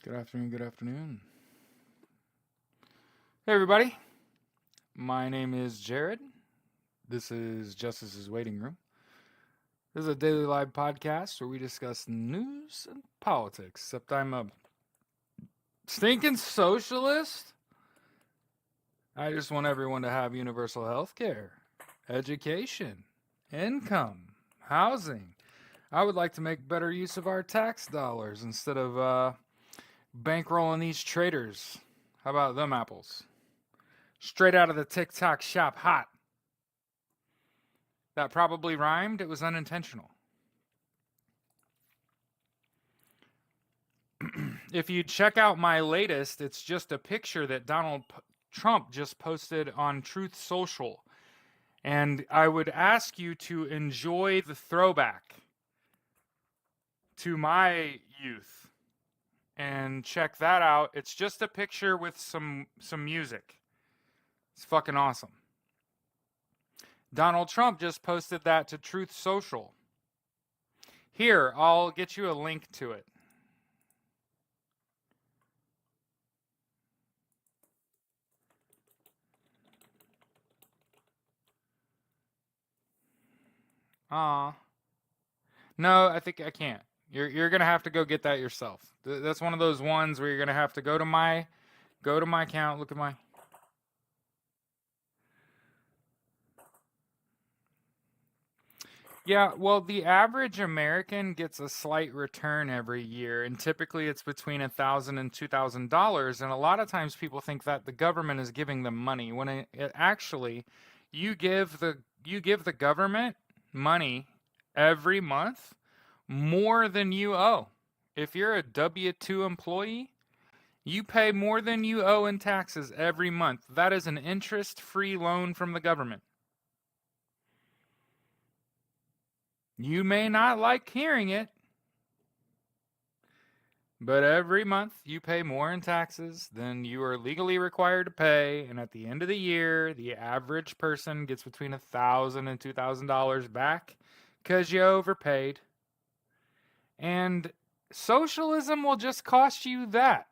Good afternoon, good afternoon. Hey, everybody. My name is Jared. This is Justice's Waiting Room. This is a daily live podcast where we discuss news and politics, except I'm a stinking socialist. I just want everyone to have universal health care, education, income, housing. I would like to make better use of our tax dollars instead of bankrolling these traders. How about them apples? Straight out of the TikTok shop, hot. That probably rhymed. It was unintentional. If you check out my latest, it's just a picture that Donald Trump just posted on Truth Social. And I would ask you to enjoy the throwback to my youth and check that out. It's just a picture with some music. It's fucking awesome. Donald Trump just posted that to Truth Social. Here, I'll get you a link to it. Aw. No, I think I can't. You're gonna have to go get that yourself. That's one of those ones where you're gonna have to go to my account. Look at my. Yeah, well, the average American gets a slight return every year, and typically it's between $1,000 and $2,000. And a lot of times people think that the government is giving them money when it actually, you give the government money every month more than you owe. If you're a W-2 employee, you pay more than you owe in taxes every month. That is an interest-free loan from the government. You may not like hearing it, but every month you pay more in taxes than you are legally required to pay, and at the end of the year, the average person gets between $1,000 and $2,000 back because you overpaid. And socialism will just cost you that.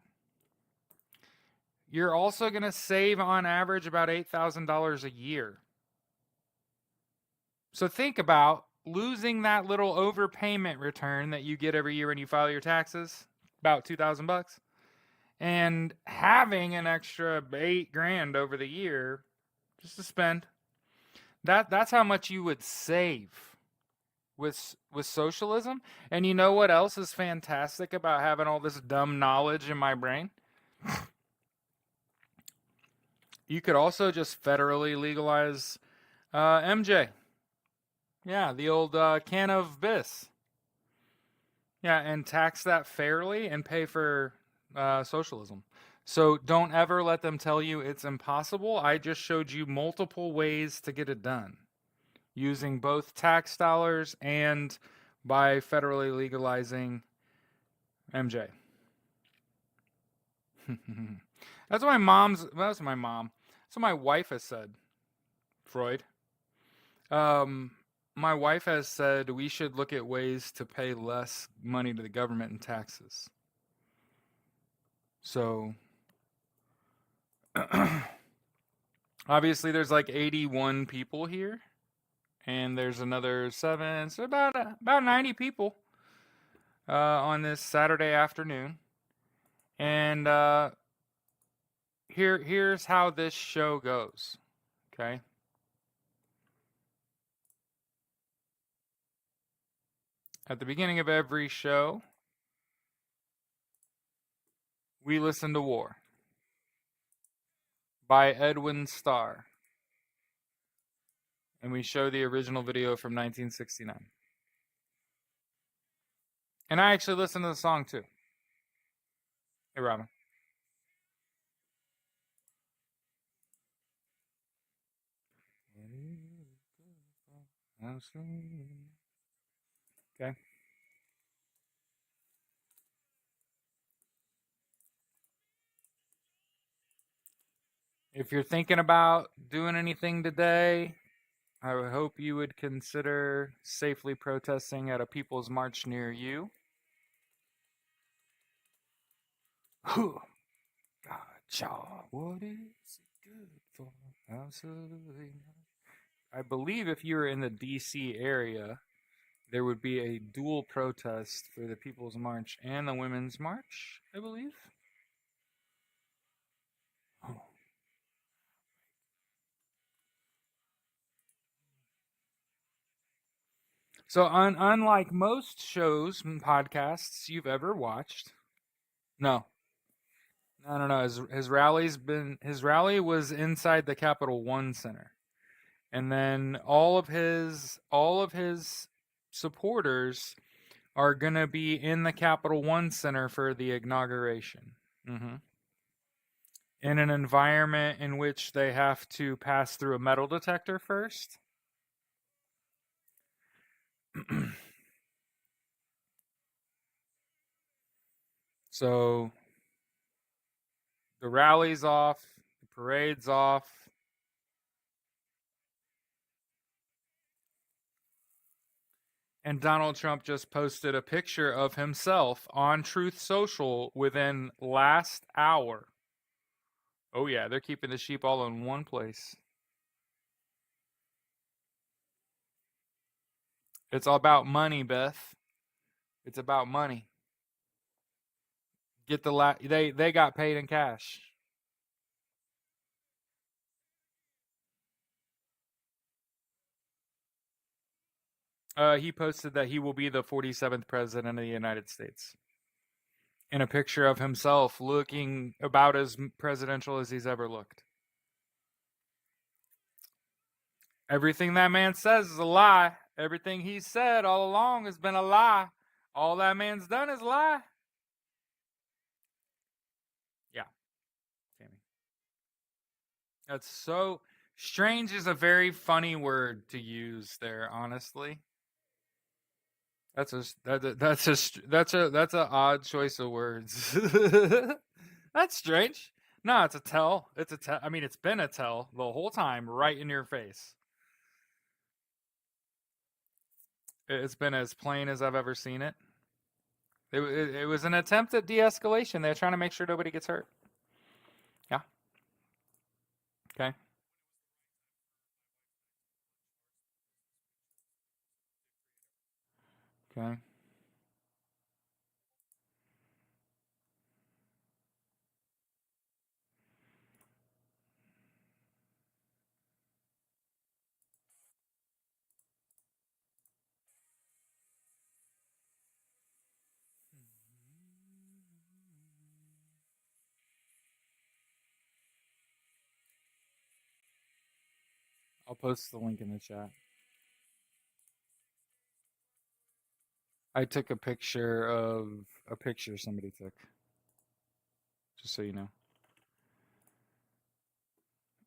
You're also going to save on average about $8,000 a year. So think about losing that little overpayment return that you get every year when you file your taxes, about 2,000 bucks, and having an extra 8 grand over the year just to spend. That's how much you would save with socialism. And you know what else is fantastic about having all this dumb knowledge in my brain? You could also just federally legalize MJ. Yeah, the old can of Biss. Yeah, and tax that fairly and pay for socialism. So don't ever let them tell you it's impossible. I just showed you multiple ways to get it done using both tax dollars and by federally legalizing MJ. That's what my mom's. That's what my mom. That's what my wife has said. Freud. Um, my wife has said we should look at ways to pay less money to the government in taxes. So obviously there's like 81 people here and there's another 7, so about 90 people on this Saturday afternoon. And here's how this show goes. Okay? At the beginning of every show, we listen to War by Edwin Starr. And we show the original video from 1969. And I actually listened to the song too. Hey, Robin. Okay. If you're thinking about doing anything today, I would hope you would consider safely protesting at a people's march near you. Gotcha. What is it good for? Absolutely not. I believe if you were in the DC area, there would be a dual protest for the People's March and the Women's March, I believe. Oh. So, unlike most shows and podcasts you've ever watched, no, no. His rally was inside the Capital One Center, and then all of his supporters are gonna be in the Capital One Center for the inauguration. Hmm. In an environment in which they have to pass through a metal detector first. So the rally's off, the parade's off. And Donald Trump just posted a picture of himself on Truth Social within last hour. Oh yeah, they're keeping the sheep all in one place. It's all about money, Beth. It's about money. Get the they got paid in cash. He posted that he will be the 47th president of the United States. In a picture of himself looking about as presidential as he's ever looked. Everything that man says is a lie. Everything he said all along has been a lie. All that man's done is lie. Yeah, Tammy. That's so strange is a very funny word to use there, honestly. That's a odd choice of words. That's strange. No, it's a tell. It's a tell. I mean, it's been a tell the whole time, right in your face. It's been as plain as I've ever seen it. It was an attempt at de-escalation. They're trying to make sure nobody gets hurt. Yeah. Okay. Okay. I'll post the link in the chat. I took a picture somebody took. Just so you know.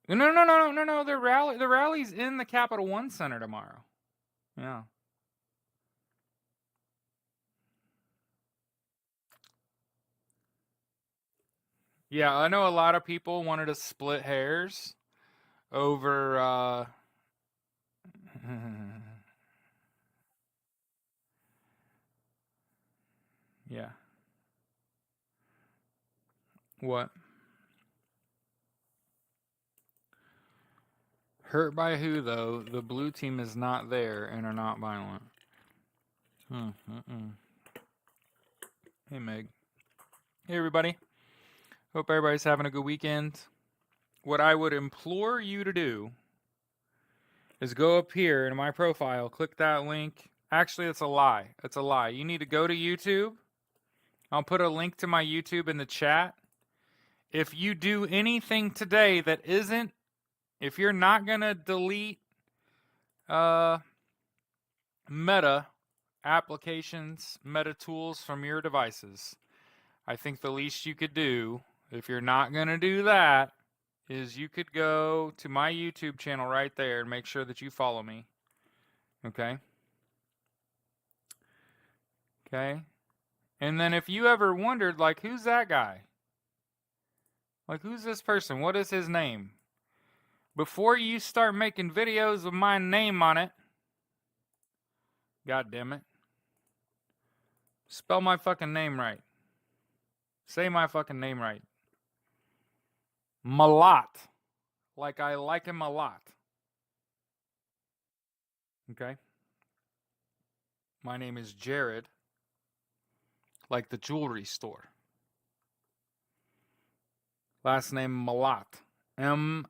No. The rally's in the Capital One Center tomorrow. Yeah. Yeah, I know a lot of people wanted to split hairs over yeah. What? Hurt by who though? The blue team is not there and are not violent. Hey Meg. Hey everybody. Hope everybody's having a good weekend. What I would implore you to do is go up here in my profile, click that link. Actually, it's a lie. It's a lie. You need to go to YouTube. I'll put a link to my YouTube in the chat. If you do anything today that isn't, if you're not going to delete Meta applications, Meta tools from your devices, I think the least you could do, if you're not going to do that, is you could go to my YouTube channel right there and make sure that you follow me. Okay? Okay? And then if you ever wondered, like, who's that guy? Like, who's this person? What is his name? Before you start making videos with my name on it, God damn it, spell my fucking name right. Say my fucking name right. Malat. Like I like him a lot. Okay? My name is Jared. Like the jewelry store. Last name Malott. Malott.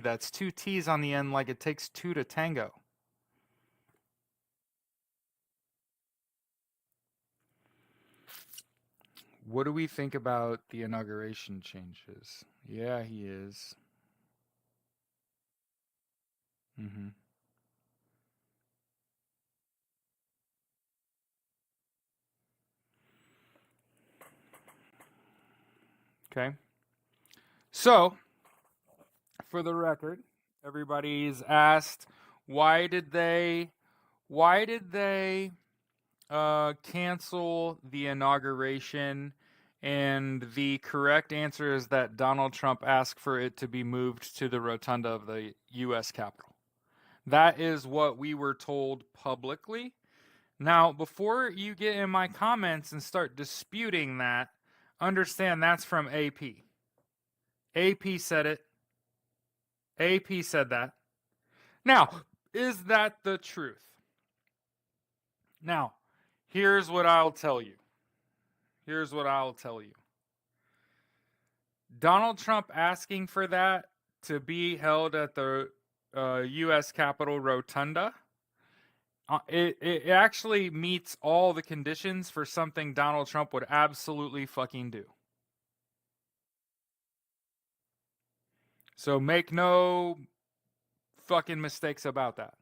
That's 2 T's on the end, like it takes 2 to tango. What do we think about the inauguration changes? Yeah, he is. Mm-hmm. Okay. So, for the record, everybody's asked why did they cancel the inauguration, and the correct answer is that Donald Trump asked for it to be moved to the rotunda of the U.S. Capitol. That is what we were told publicly. Now, before you get in my comments and start disputing that, understand that's from AP. AP said it. AP said that. Now, is that the truth? Now, here's what I'll tell you. Here's what I'll tell you. Donald Trump asking for that to be held at the U.S. Capitol Rotunda, it actually meets all the conditions for something Donald Trump would absolutely fucking do. So make no fucking mistakes about that.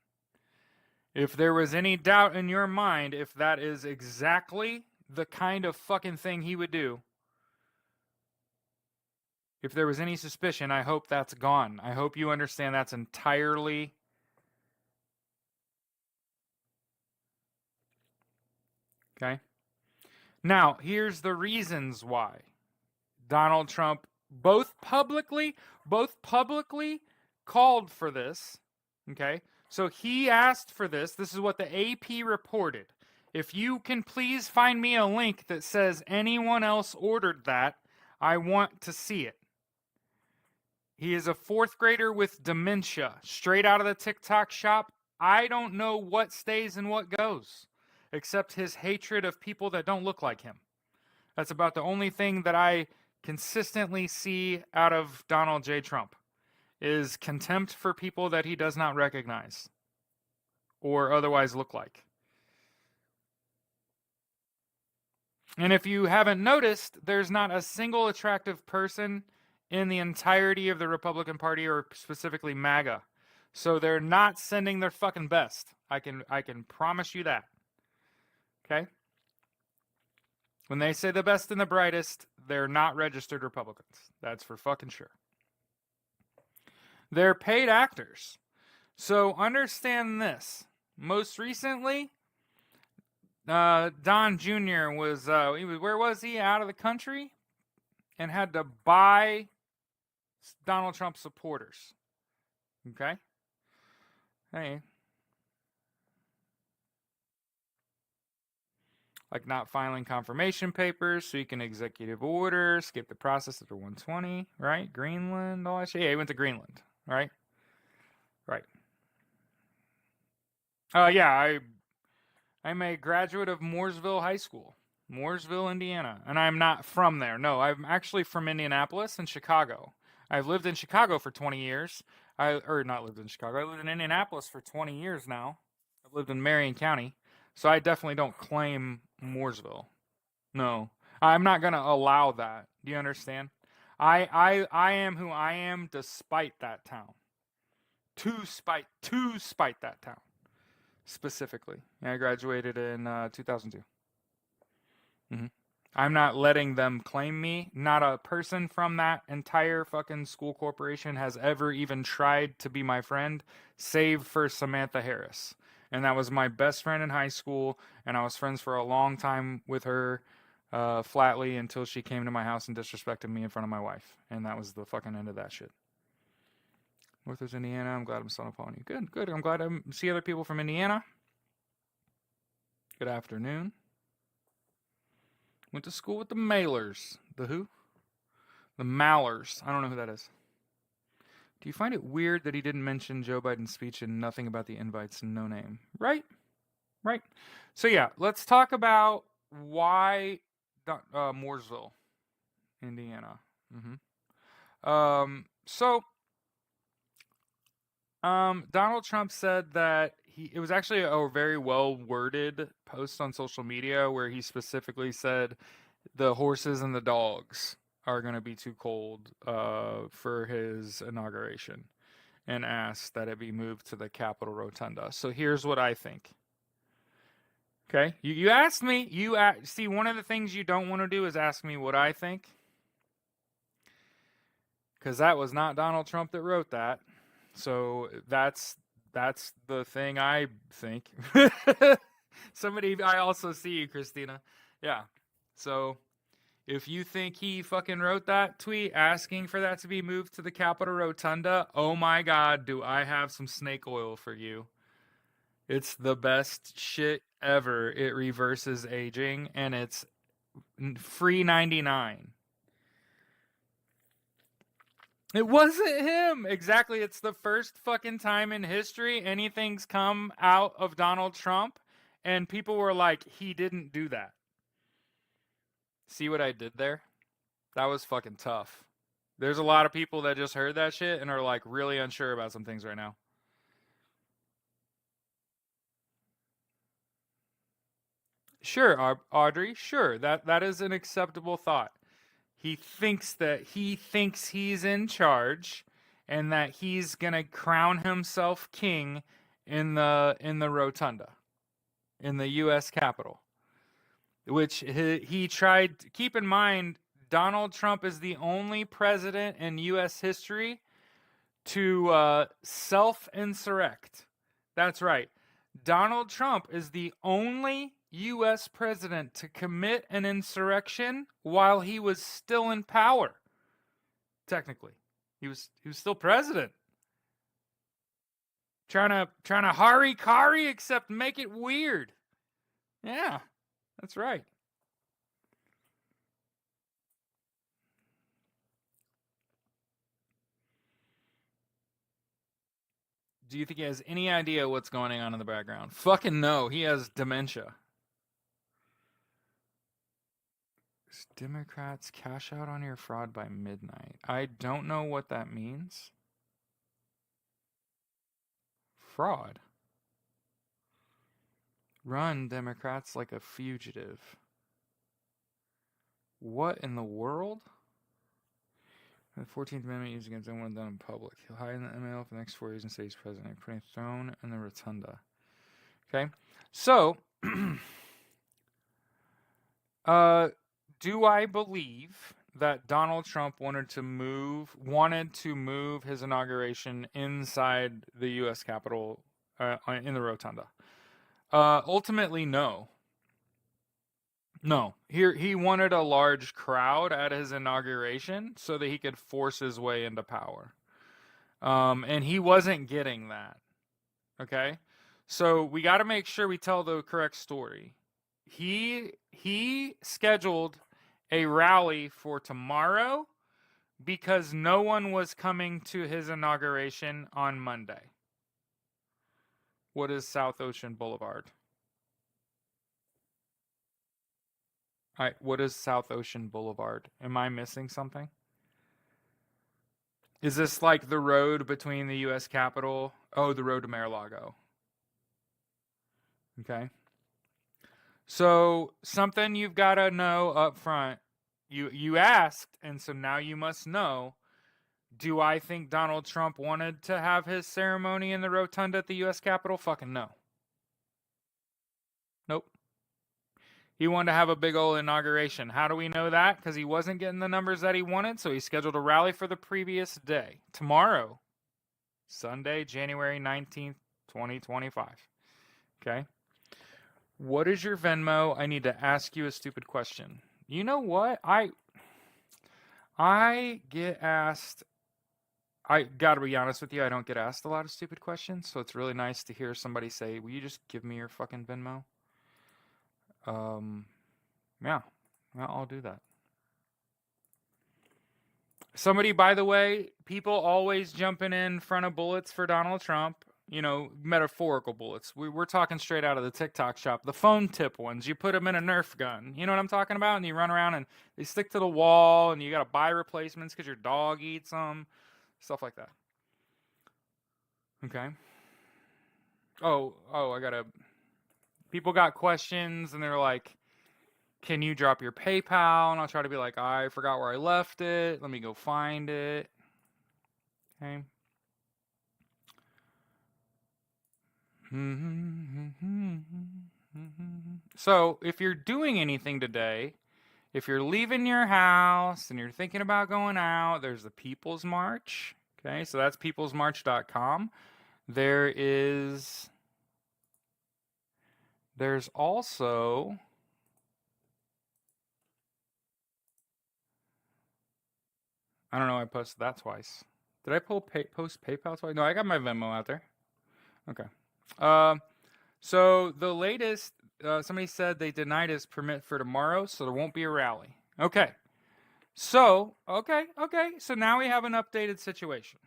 If there was any doubt in your mind if that is exactly the kind of fucking thing he would do, if there was any suspicion, I hope that's gone. I hope you understand that's entirely okay. Now, here's the reasons why Donald Trump both publicly called for this, okay? So he asked for this. This is what the AP reported. If you can please find me a link that says anyone else ordered that, I want to see it. He is a 4th grader with dementia, straight out of the TikTok shop. I don't know what stays and what goes, except his hatred of people that don't look like him. That's about the only thing that I consistently see out of Donald J. Trump is contempt for people that he does not recognize or otherwise look like. And if you haven't noticed, there's not a single attractive person in the entirety of the Republican Party, or specifically MAGA. So they're not sending their fucking best. I can promise you that. Okay? When they say the best and the brightest, they're not registered Republicans. That's for fucking sure. They're paid actors. So understand this. Most recently, Don Jr. was, where was he? Out of the country? And had to buy Donald Trump supporters. Okay? Hey. Like not filing confirmation papers so you can executive order, skip the process after 120, right? Greenland, all that shit. Yeah, he went to Greenland, right? Right. Yeah, I'm a graduate of Mooresville High School, Mooresville, Indiana, and I'm not from there. No, I'm actually from Indianapolis and Chicago. I've lived in Chicago for 20 years. Not lived in Chicago. I lived in Indianapolis for 20 years now. I've lived in Marion County, so I definitely don't claim Mooresville. No, I'm not gonna allow that. Do you understand? I am who I am despite that town. To spite that town specifically. And I graduated in 2002. I'm not letting them claim me. Not a person from that entire fucking school corporation has ever even tried to be my friend, save for Samantha Harris. And that was my best friend in high school, and I was friends for a long time with her, flatly, until she came to my house and disrespected me in front of my wife. And that was the fucking end of that shit. Northwest Indiana, I'm glad I'm still upon you. Good, good. I'm glad I see other people from Indiana. Good afternoon. Went to school with the Mailers. The who? The Mallers. I don't know who that is. Do you find it weird that he didn't mention Joe Biden's speech and nothing about the invites? No name. Right? Right. So yeah, let's talk about why Mooresville, Indiana. So Donald Trump said that it was actually a very well worded post on social media where he specifically said the horses and the dogs are going to be too cold for his inauguration and asked that it be moved to the Capitol Rotunda. So here's what I think. Okay, you asked me. See, one of the things you don't want to do is ask me what I think, because that was not Donald Trump that wrote that. So that's the thing I think. I also see you, Christina. Yeah. So if you think he fucking wrote that tweet asking for that to be moved to the Capitol Rotunda, oh my God, do I have some snake oil for you. It's the best shit ever. It reverses aging and it's free 99. It wasn't him. Exactly. It's the first fucking time in history anything's come out of Donald Trump and people were like, he didn't do that. See what I did there? That was fucking tough. There's a lot of people that just heard that shit and are like really unsure about some things right now. Sure, Audrey, sure. That is an acceptable thought. He thinks he's in charge and that he's going to crown himself king in the rotunda in the US Capitol. Which he tried. Keep in mind, Donald Trump is the only president in US history to self-insurrect. That's right. Donald Trump is the only U.S. president to commit an insurrection while he was still in power. Technically, he was still president. Trying to hari-kari, except make it weird. Yeah, that's right. Do you think he has any idea what's going on in the background? Fucking no. He has dementia. Democrats cash out on your fraud by midnight. I don't know what that means. Fraud. Run, Democrats, like a fugitive. What in the world? The 14th Amendment used against anyone done in public. He'll hide in the ML for the next 4 years and say he's president, putting a throne in the rotunda. Okay? So, do I believe that Donald Trump wanted to move his inauguration inside the U.S. Capitol in the rotunda? Ultimately, no. No. He wanted a large crowd at his inauguration so that he could force his way into power. And he wasn't getting that. Okay? So we got to make sure we tell the correct story. He scheduled a rally for tomorrow because no one was coming to his inauguration on Monday. What is South Ocean Boulevard? All right, what is South Ocean Boulevard? Am I missing something? Is this like the road between the U.S. Capitol? Oh, the road to Mar-a-Lago. Okay. So something you've got to know up front. You asked, and so now you must know. Do I think Donald Trump wanted to have his ceremony in the rotunda at the U.S. Capitol? Fucking no. Nope. He wanted to have a big old inauguration. How do we know that? Because he wasn't getting the numbers that he wanted, so he scheduled a rally for the previous day. Tomorrow, Sunday, January 19th, 2025. Okay? What is your Venmo? I need to ask you a stupid question. You know what? I get asked... I gotta be honest with you, I don't get asked a lot of stupid questions, so it's really nice to hear somebody say, will you just give me your fucking Venmo? Yeah, Well, I'll do that. Somebody, by the way, people always jumping in front of bullets for Donald Trump. You know, metaphorical bullets. We're talking straight out of the TikTok shop. The phone tip ones. You put them in a Nerf gun. You know what I'm talking about? And you run around and they stick to the wall, and you got to buy replacements because your dog eats them. Stuff like that. Okay. I gotta. People got questions, and they're like, "Can you drop your PayPal?" And I'll try to be like, "I forgot where I left it. Let me go find it." Okay. So, if you're doing anything today, if you're leaving your house and you're thinking about going out, there's the People's March. Okay, so that's peoplesmarch.com. There's also, I don't know, I posted that twice. Did I post PayPal twice? No, I got my Venmo out there. Okay. So the latest, somebody said they denied his permit for tomorrow, so there won't be a rally. Okay. Okay. So now we have an updated situation.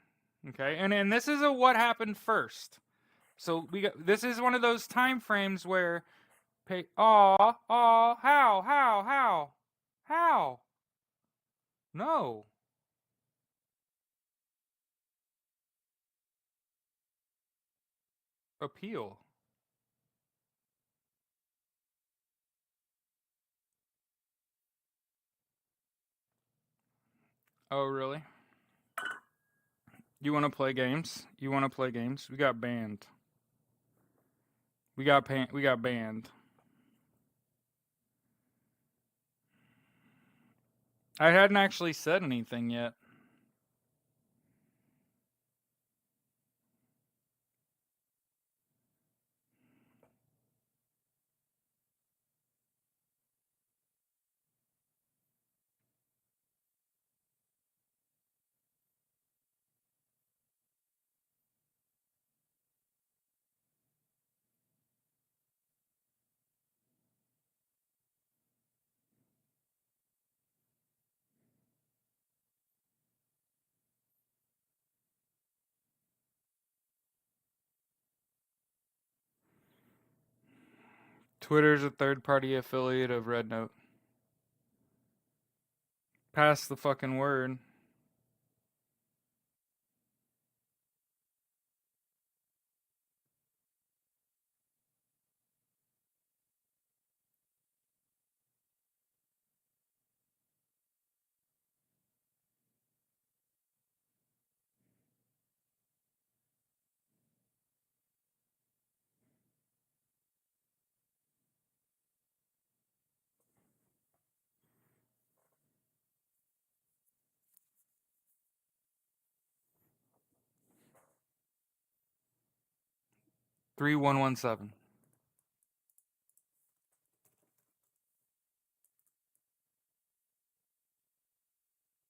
Okay, and this is a what happened first. So this is one of those time frames where how no appeal. Oh really? You want to play games? You want to play games? We got banned. We got banned. I hadn't actually said anything yet. Twitter's a third-party affiliate of RedNote. Pass the fucking word. Three 117.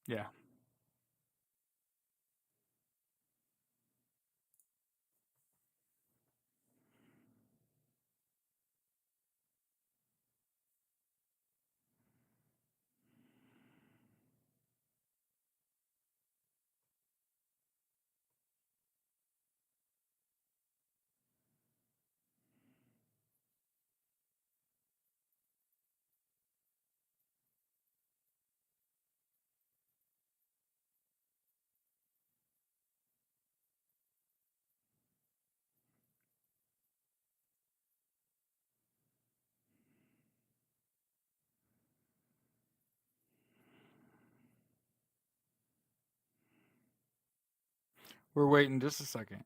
Yeah. We're waiting just a second.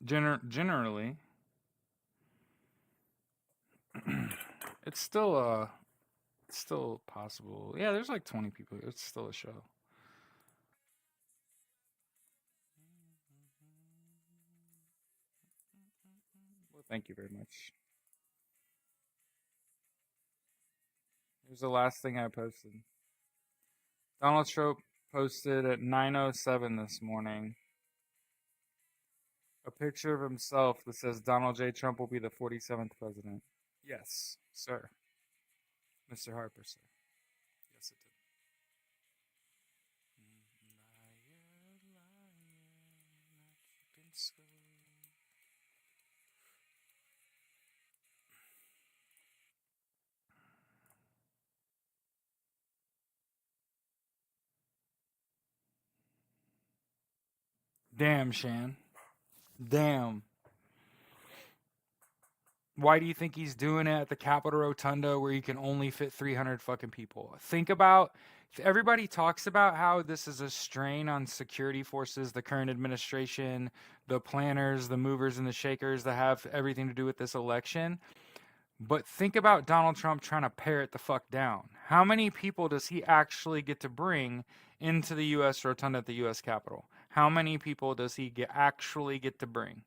Generally, it's still possible. Yeah, there's like 20 people here. It's still a show. Well, thank you very much. Here's the last thing I posted. Donald Trump posted at 9:07 this morning a picture of himself that says Donald J. Trump will be the 47th president. Yes, sir. Mr. Harper, sir. Yes, it did. Liar, liar, not keeping score. Damn, Shan. Damn. Why do you think he's doing it at the Capitol Rotunda where you can only fit 300 fucking people? Think about, everybody talks about how this is a strain on security forces, the current administration, the planners, the movers and the shakers that have everything to do with this election. But think about Donald Trump trying to pare it the fuck down. How many people does he actually get to bring into the U.S. Rotunda at the U.S. Capitol? How many people does he actually get to bring?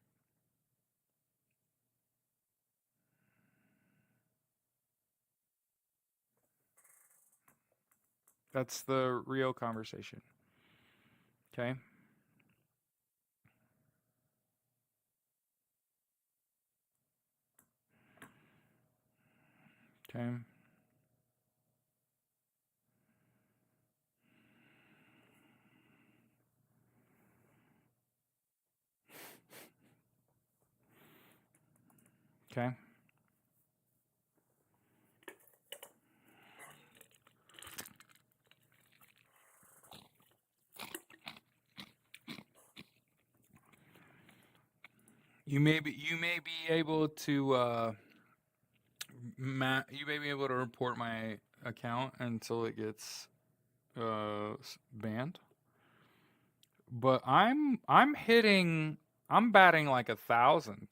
That's the real conversation. Okay. Okay. Okay. You may be able to you may be able to report my account until it gets banned. But I'm batting like 1,000,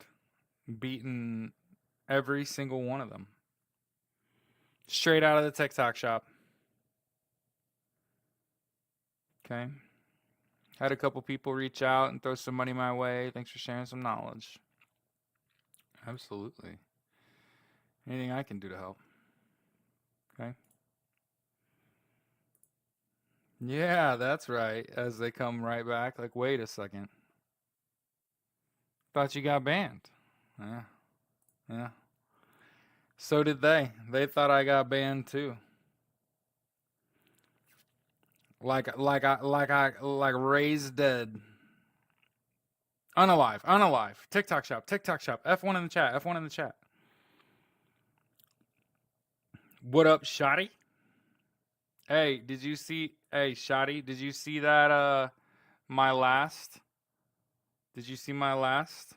beating every single one of them. Straight out of the TikTok shop. Okay. Had a couple people reach out and throw some money my way. Thanks for sharing some knowledge. Absolutely. Anything I can do to help. Okay. Yeah, that's right. As they come right back, like, wait a second. Thought you got banned. Yeah. Yeah. So did they. They thought I got banned too. Like raised dead. Unalive. Unalive. TikTok shop. TikTok shop. F1 in the chat. F1 in the chat. What up, Shotty? Hey, did you see Shotty, did you see that my last? Did you see my last?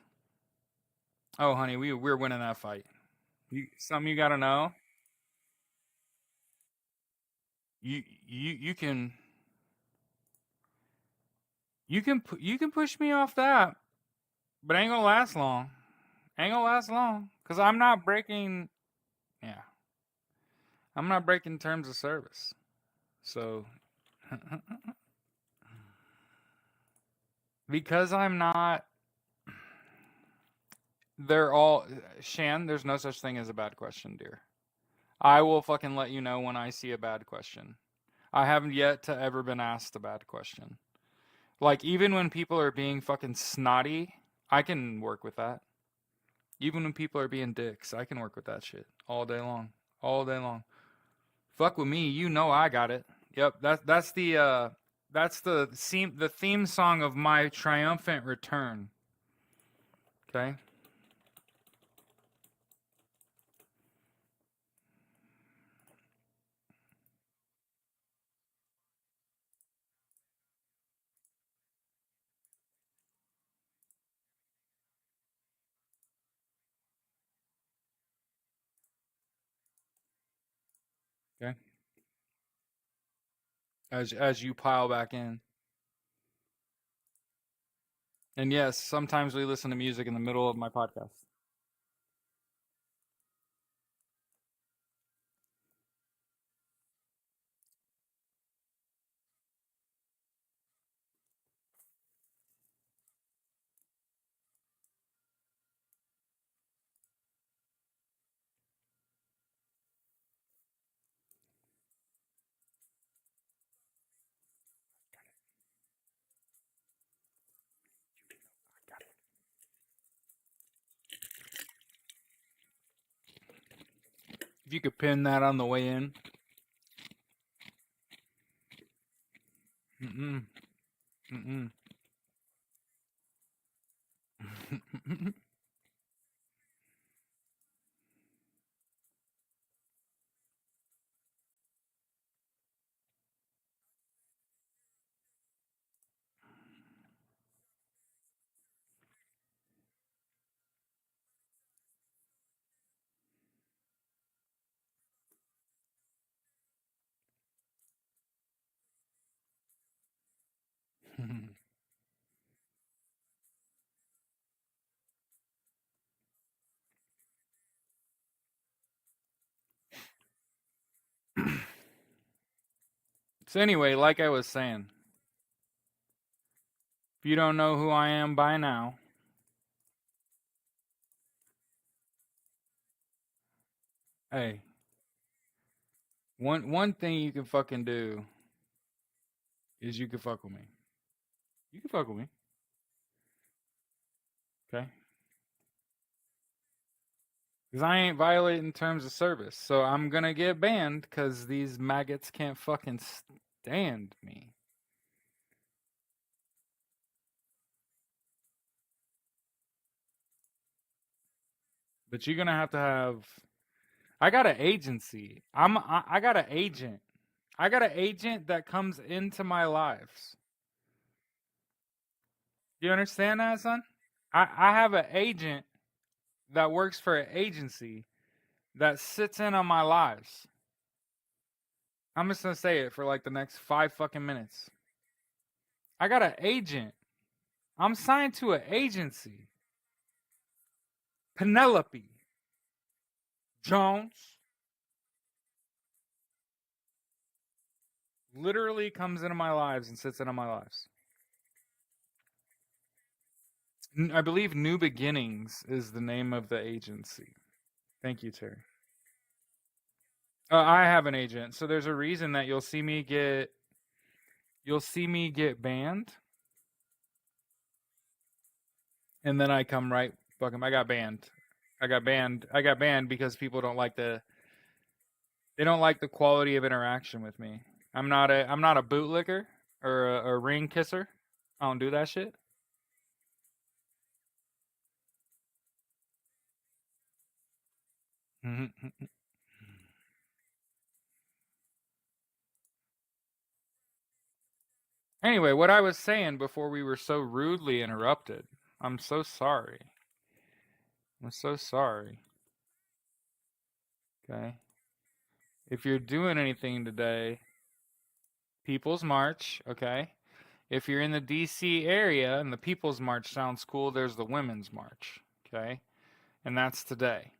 Oh honey, we're winning that fight. Something you gotta know. You can you can push me off that, but ain't gonna last long. Ain't gonna last long, cause I'm not breaking. Yeah, I'm not breaking terms of service. So because I'm not, they're all Shan. There's no such thing as a bad question, dear. I will fucking let you know when I see a bad question. I haven't yet to ever been asked a bad question. Like even when people are being fucking snotty, I can work with that. Even when people are being dicks, I can work with that shit all day long. All day long. Fuck with me, you know I got it. Yep, that's the theme song of my triumphant return. Okay? Okay. As you pile back in. And yes, sometimes we listen to music in the middle of my podcast. If you could pin that on the way in. Mm-mm. Mm-mm. So anyway, like I was saying, if you don't know who I am by now, hey, one thing you can fucking do is you can fuck with me. You can fuck with me, okay? Because I ain't violating terms of service, so I'm gonna get banned because these maggots can't fucking stand me. But you're gonna have to have. I got an agency. I got an agent. I got an agent that comes into my lives. You understand that, son? I have an agent that works for an agency that sits in on my lives. I'm just gonna say it for like the next 5 fucking minutes. I got an agent. I'm signed to an agency. Penelope Jones literally comes into my lives and sits in on my lives. I believe New Beginnings is the name of the agency. Thank you, Terry. I have an agent, so there's a reason that you'll see me get banned, and then I come right fucking. I got banned. I got banned. I got banned because people don't like they don't like the quality of interaction with me. I'm not a bootlicker or a ring kisser. I don't do that shit. Anyway, what I was saying before we were so rudely interrupted. I'm so sorry. I'm so sorry. Okay. If you're doing anything today, People's March, okay? If you're in the DC area and the People's March sounds cool, there's the Women's March, okay? And that's today.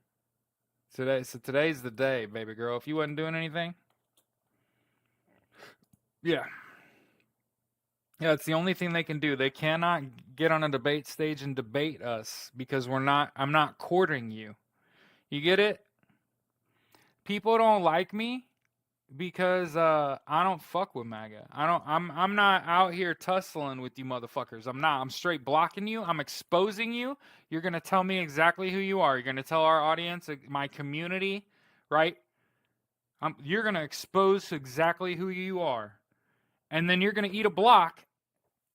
So today's the day, baby girl. If you wasn't doing anything, yeah. Yeah, it's the only thing they can do. They cannot get on a debate stage and debate us because I'm not courting you. You get it? People don't like me because I don't fuck with MAGA. I'm not out here tussling with you motherfuckers. I'm not. I'm straight blocking you. I'm exposing you. You're going to tell me exactly who you are. You're going to tell our audience, my community, right? You're going to expose exactly who you are. And then you're going to eat a block.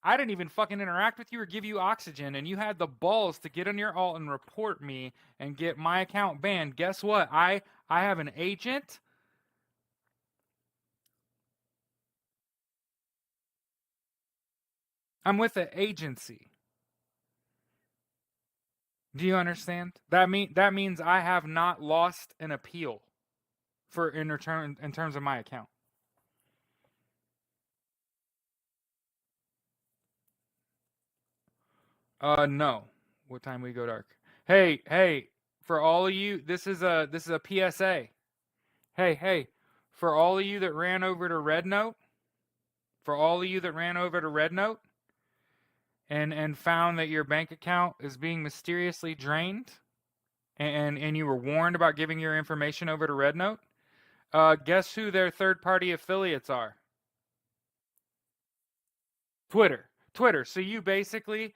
I didn't even fucking interact with you or give you oxygen, and you had the balls to get on your alt and report me and get my account banned. Guess what? I have an agent. I'm with an agency. Do you understand? That means I have not lost an appeal for in return in terms of my account. No. What time we go dark? Hey, for all of you, this is a PSA. Hey, for all of you that ran over to Red Note, and found that your bank account is being mysteriously drained, and you were warned about giving your information over to Red Note, guess who their third-party affiliates are? Twitter. So you basically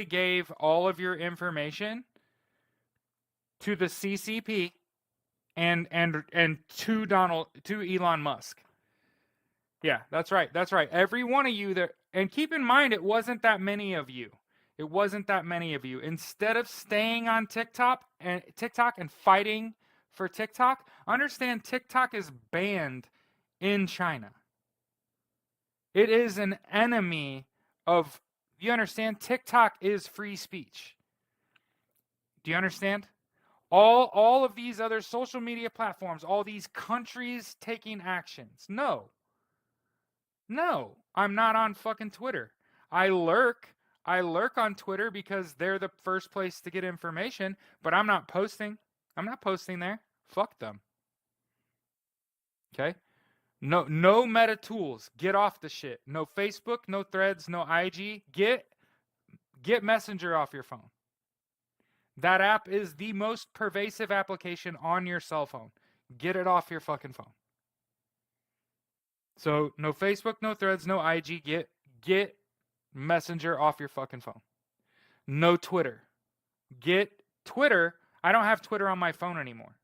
gave all of your information to the CCP, and to Elon Musk. Yeah, that's right. That's right. Every one of you there, and keep in mind, it wasn't that many of you. It wasn't that many of you. Instead of staying on TikTok and fighting for TikTok, understand TikTok is banned in China. It is an enemy of, you understand? TikTok is free speech. Do you understand? All of these other social media platforms, all these countries taking actions. No, I'm not on fucking Twitter. I lurk. I lurk on Twitter because they're the first place to get information, but I'm not posting. I'm not posting there. Fuck them. Okay? No Meta tools. Get off the shit. No Facebook, no Threads, no IG. Get Messenger off your phone. That app is the most pervasive application on your cell phone. Get it off your fucking phone. So no Facebook, no Threads, no IG. Get Messenger off your fucking phone. No Twitter. Get Twitter. I don't have Twitter on my phone anymore.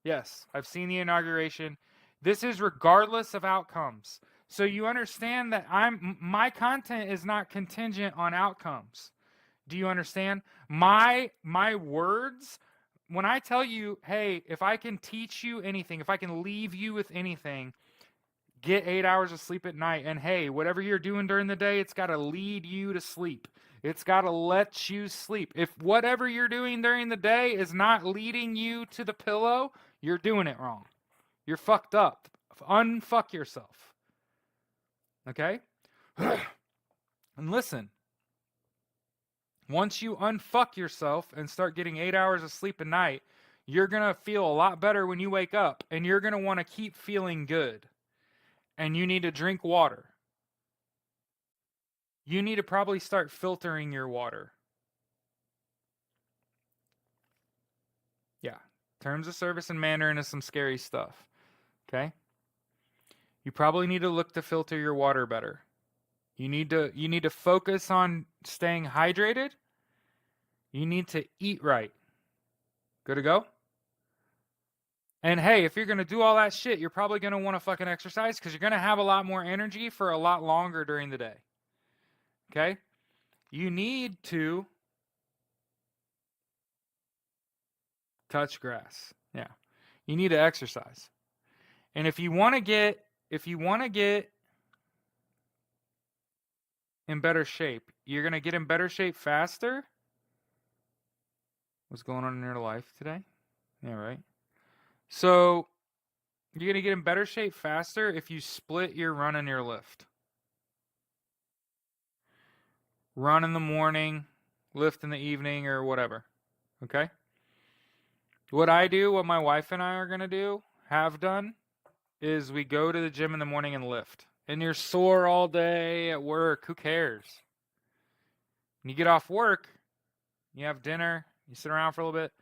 Yes, I've seen the inauguration. This is regardless of outcomes. So you understand that my content is not contingent on outcomes. Do you understand? My words, when I tell you, hey, if I can teach you anything, if I can leave you with anything, get 8 hours of sleep at night. And hey, whatever you're doing during the day, it's got to lead you to sleep. It's got to let you sleep. If whatever you're doing during the day is not leading you to the pillow, you're doing it wrong. You're fucked up. Unfuck yourself. Okay? And listen, once you unfuck yourself and start getting 8 hours of sleep a night, you're going to feel a lot better when you wake up, and you're going to want to keep feeling good. And you need to drink water. You need to probably start filtering your water. Yeah. Terms of service in Mandarin is some scary stuff. Okay? You probably need to look to filter your water better. You need to focus on staying hydrated. You need to eat right. Good to go? And hey, if you're going to do all that shit, you're probably going to want to fucking exercise because you're going to have a lot more energy for a lot longer during the day. Okay? You need to touch grass. Yeah. You need to exercise. And if you want to get in better shape, you're going to get in better shape faster. What's going on in your life today? Yeah, right. So, you're going to get in better shape faster if you split your run and your lift. Run in the morning, lift in the evening, or whatever. Okay? What my wife and I are going to do, have done, is we go to the gym in the morning and lift. And you're sore all day at work. Who cares? When you get off work, you have dinner, you sit around for a little bit,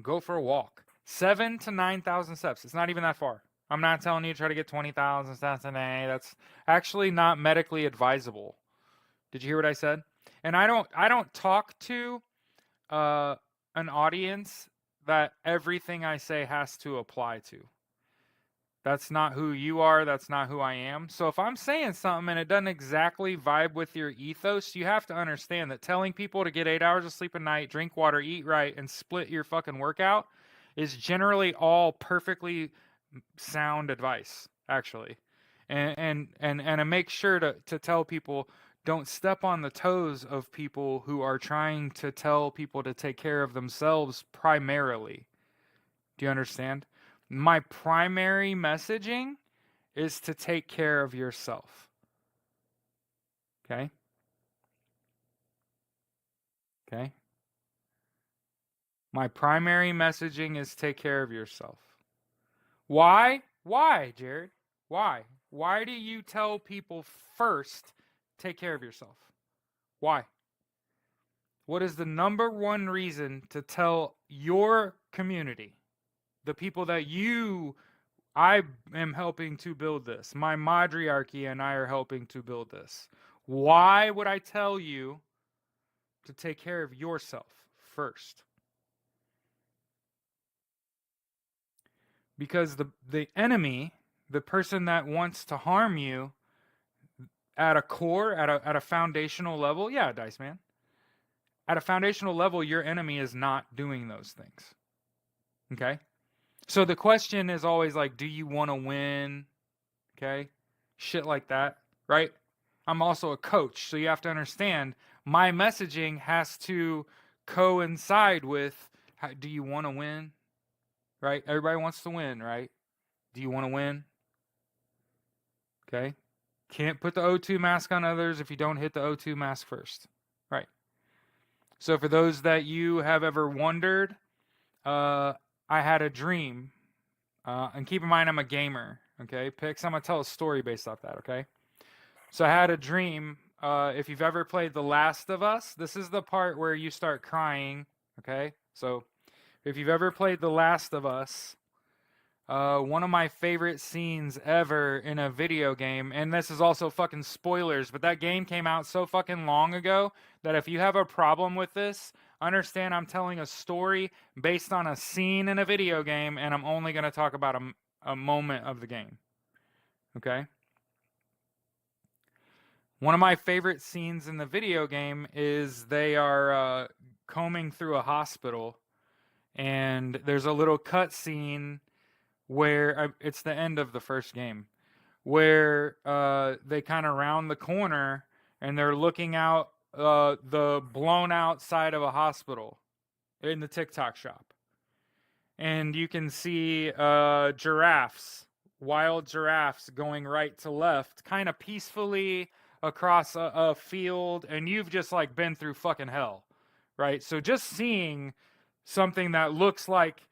go for a walk. 7,000 to 9,000 steps. It's not even that far. I'm not telling you to try to get 20,000 steps a day. That's actually not medically advisable. Did you hear what I said? And I don't talk to an audience that everything I say has to apply to. That's not who you are. That's not who I am. So if I'm saying something and it doesn't exactly vibe with your ethos, you have to understand that telling people to get 8 hours of sleep a night, drink water, eat right, and split your fucking workout is generally all perfectly sound advice, actually. And I make sure to tell people, don't step on the toes of people who are trying to tell people to take care of themselves primarily. Do you understand? My primary messaging is to take care of yourself. Okay? Okay? My primary messaging is take care of yourself. Why? Why, Jared? Why? Why do you tell people first, take care of yourself? Why? What is the number one reason to tell your community, the people that I am helping to build this, my matriarchy and I are helping to build this? Why would I tell you to take care of yourself first? Because the enemy, the person that wants to harm you at a core, at a foundational level, yeah, Dice Man. At a foundational level, your enemy is not doing those things. Okay? So the question is always like, do you want to win? Okay? Shit like that, right? I'm also a coach, so you have to understand my messaging has to coincide with do you want to win? Right? Everybody wants to win, right? Do you want to win? Okay? Can't put the O2 mask on others if you don't hit the O2 mask first. Right. So for those that you have ever wondered, I had a dream. And keep in mind, I'm a gamer. Okay, Pix. I'm gonna tell a story based off that. Okay. So I had a dream. If you've ever played The Last of Us, this is the part where you start crying. Okay. So if you've ever played The Last of Us, one of my favorite scenes ever in a video game, and this is also fucking spoilers, but that game came out so fucking long ago that if you have a problem with this, understand I'm telling a story based on a scene in a video game, and I'm only going to talk about a moment of the game. Okay? One of my favorite scenes in the video game is they are combing through a hospital, and there's a little cut scene where it's the end of the first game where they kind of round the corner and they're looking out the blown out side of a hospital in the TikTok shop, and you can see giraffes, wild giraffes, going right to left, kind of peacefully across a field, and you've just like been through fucking hell, right? So just seeing something that looks like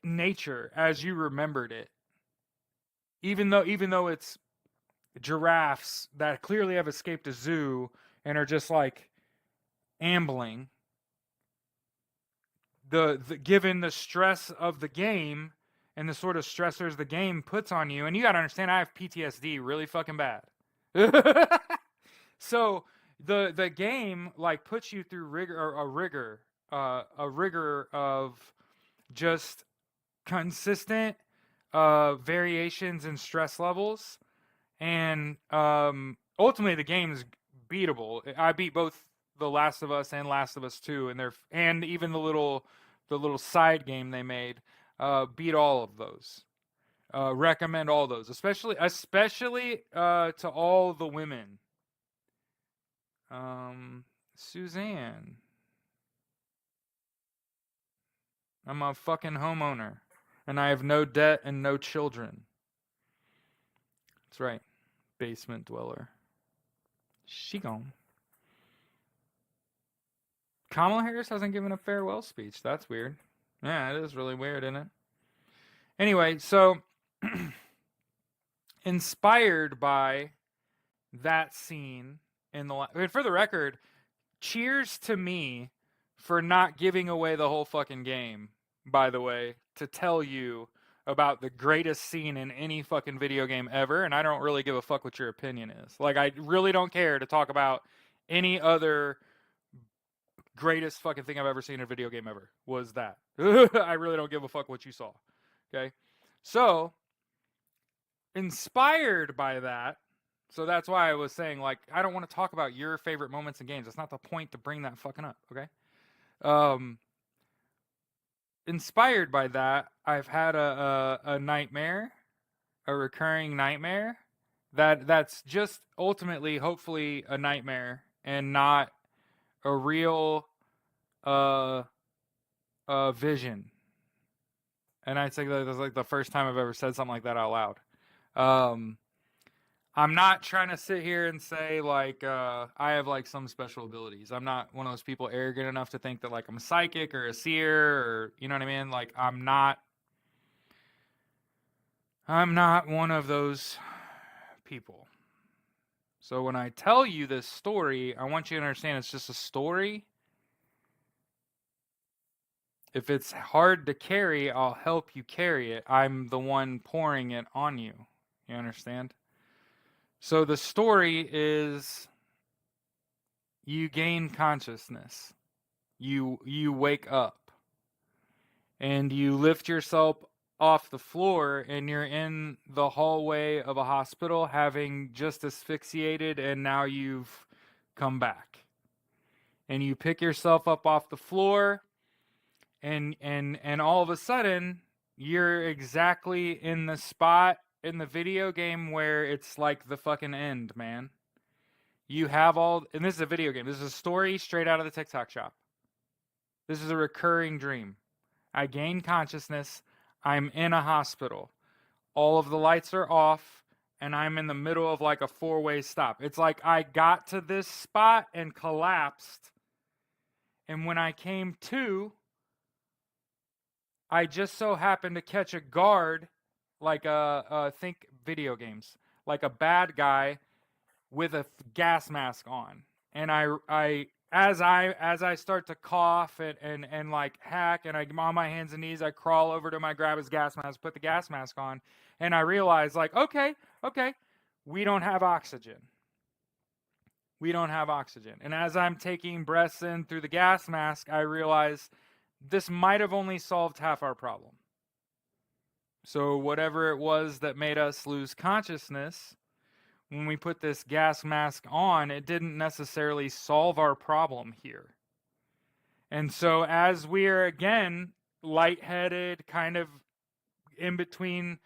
nature as you remembered it, even though it's giraffes that clearly have escaped a zoo and are just like ambling, the given the stress of the game and the sort of stressors the game puts on you, and you got to understand I have PTSD really fucking bad. So the game like puts you through a rigor of just consistent variations in stress levels, and ultimately the game is beatable. I beat both The Last of Us and Last of Us 2, and even the little side game they made. Beat all of those. Recommend all those, especially to all the women. Suzanne, I'm a fucking homeowner, and I have no debt and no children. That's right, basement dweller. She gone. Kamala Harris hasn't given a farewell speech. That's weird. Yeah, it is really weird, isn't it? Anyway, so inspired by that scene for the record, cheers to me for not giving away the whole fucking game, by the way, to tell you about the greatest scene in any fucking video game ever, and I don't really give a fuck what your opinion is. Like, I really don't care to talk about any other greatest fucking thing I've ever seen in a video game ever was that. I really don't give a fuck what you saw. Okay? So, inspired by that, so that's why I was saying, like, I don't want to talk about your favorite moments in games. That's not the point to bring that fucking up, okay? Inspired by that, I've had a nightmare, a recurring nightmare that's just ultimately, hopefully, a nightmare and not a real vision. And I'd say that's like the first time I've ever said something like that out loud. I'm not trying to sit here and say like I have like some special abilities. I'm not one of those people arrogant enough to think that like I'm a psychic or a seer, or you know what I mean? Like I'm not one of those people. So when I tell you this story, I want you to understand it's just a story. If it's hard to carry, I'll help you carry it. I'm the one pouring it on you. You understand? So the story is you gain consciousness. You wake up and you lift yourself off the floor and you're in the hallway of a hospital having just asphyxiated and now you've come back. And you pick yourself up off the floor and all of a sudden you're exactly in the spot in the video game where it's like the fucking end, man. You have all, and this is a video game. This is a story straight out of the TikTok shop. This is a recurring dream. I gain consciousness. I'm in a hospital. All of the lights are off, and I'm in the middle of like a four-way stop. It's like I got to this spot and collapsed. And when I came to, I just so happened to catch a guard, like think video games, like a bad guy with a gas mask on. And as I start to cough and like hack, and I'm on my hands and knees, I crawl over to him, I grab his gas mask, put the gas mask on, and I realize like, okay, we don't have oxygen. We don't have oxygen. And as I'm taking breaths in through the gas mask, I realize this might have only solved half our problem. So whatever it was that made us lose consciousness, when we put this gas mask on, it didn't necessarily solve our problem here. And so as we're again lightheaded, kind of in between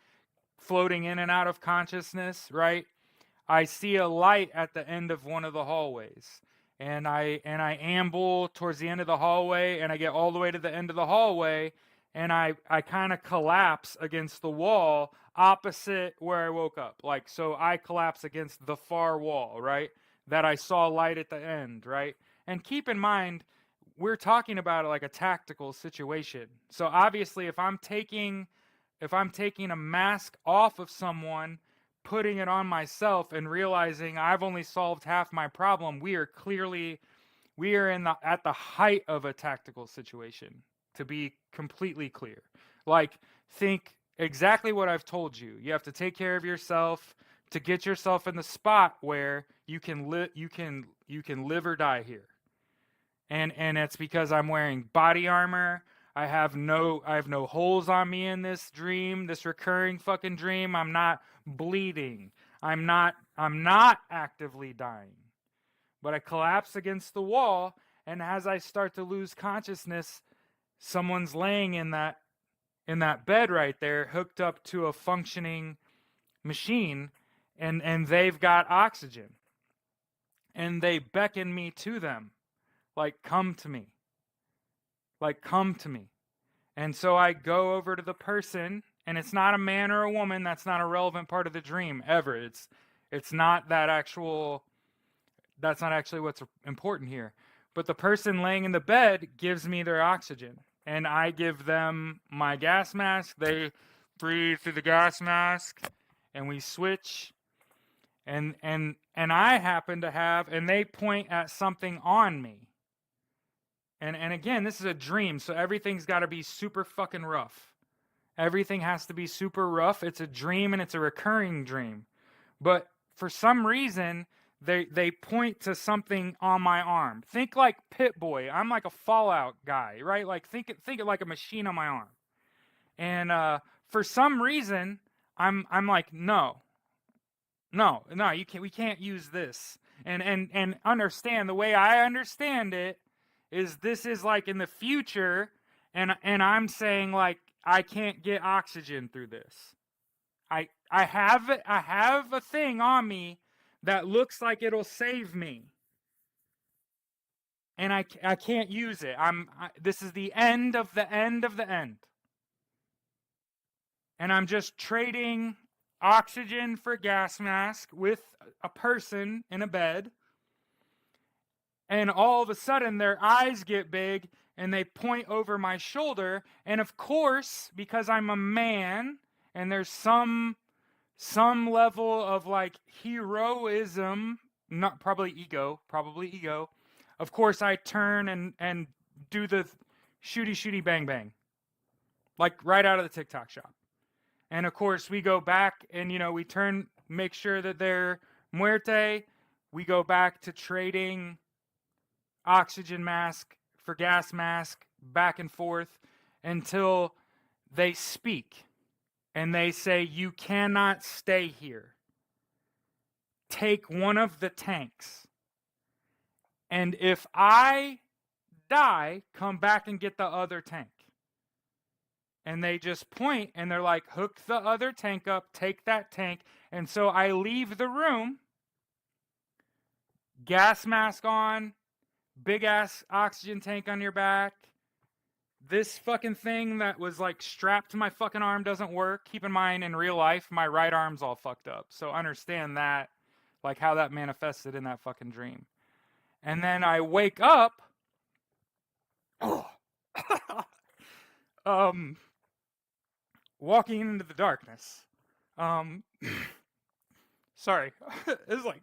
floating in and out of consciousness, right? I see a light at the end of one of the hallways. And I amble towards the end of the hallway, and I get all the way to the end of the hallway, and I kind of collapse against the wall opposite where I woke up. Like, so I collapse against the far wall, right? That I saw light at the end, right? And keep in mind, we're talking about like a tactical situation. So obviously, if I'm taking a mask off of someone, putting it on myself and realizing I've only solved half my problem, we are at the height of a tactical situation, to be completely clear. Like, think exactly what I've told you. You have to take care of yourself to get yourself in the spot where you can live or die here. And it's because I'm wearing body armor. I have no holes on me in this dream, this recurring fucking dream. I'm not bleeding. I'm not actively dying. But I collapse against the wall, and as I start to lose consciousness, someone's laying in that bed right there, hooked up to a functioning machine, and they've got oxygen. And they beckon me to them, like, come to me. Like, come to me. And so I go over to the person, and it's not a man or a woman. That's not a relevant part of the dream ever. It's not that actual, that's not actually what's important here. But the person laying in the bed gives me their oxygen, and I give them my gas mask. They breathe through the gas mask, and we switch. And I happen to have, and they point at something on me. And again, this is a dream, so everything's got to be super fucking rough. Everything has to be super rough. It's a dream, and it's a recurring dream. But for some reason, they point to something on my arm. Think like Pip-Boy. I'm like a Fallout guy, right? Like think it like a machine on my arm. And for some reason, I'm like, no, we can't use this. And understand, the way I understand it is this is like in the future, and I'm saying like I can't get oxygen through this. I have a thing on me that looks like it'll save me, and I can't use it. This is the end of the end of the end, and I'm just trading oxygen for gas mask with a person in a bed. And all of a sudden, their eyes get big, and they point over my shoulder. And of course, because I'm a man, and there's some level of like heroism, not probably ego. Of course, I turn and do the shooty bang bang, like right out of the TikTok shop. And of course, we go back and we turn, make sure that they're muerte. We go back to trading oxygen mask for gas mask, back and forth until they speak. and they say, you cannot stay here. Take one of the tanks. And if I die, come back and get the other tank. And they just point and they're like, hook the other tank up, take that tank. And so I leave the room, gas mask on, big ass oxygen tank on your back. This fucking thing that was like strapped to my fucking arm doesn't work. Keep in mind, in real life, my right arm's all fucked up. So understand that, like how that manifested in that fucking dream. And then I wake up. Oh. Walking into the darkness. Sorry. It's like.